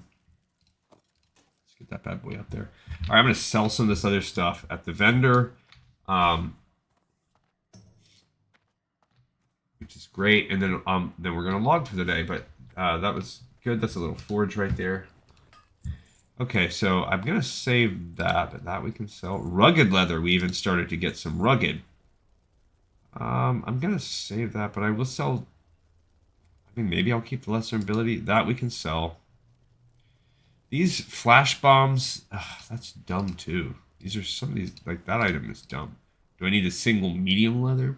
get that bad boy up there. All right, I'm going to sell some of this other stuff at the vendor. Which is great, and then we're gonna log for the day. But that was good. That's a little forge right there. Okay, so I'm gonna save that, but that we can sell. Rugged leather. We even started to get some rugged. I'm gonna save that, but I will sell. I mean, maybe I'll keep the lesser ability. That we can sell. These flash bombs. That's dumb too. These are some of these. Like that item is dumb. Do I need a single medium leather?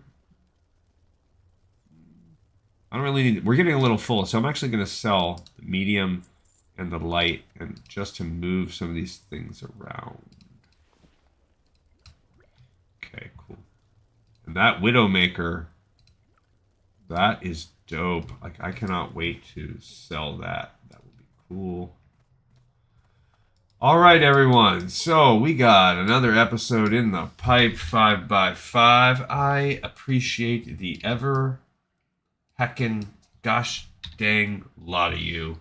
I don't really need. We're getting a little full, so I'm actually going to sell the medium and the light, and just to move some of these things around. Okay, cool. And that Widowmaker, that is dope. Like, I cannot wait to sell that. That would be cool. All right, everyone. So we got another episode in the pipe, 5x5. I appreciate the ever heckin' gosh dang lot of you.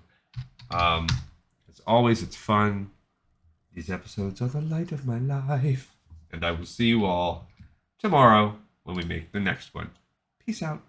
As always, it's fun. These episodes are the light of my life. And I will see you all tomorrow when we make the next one. Peace out.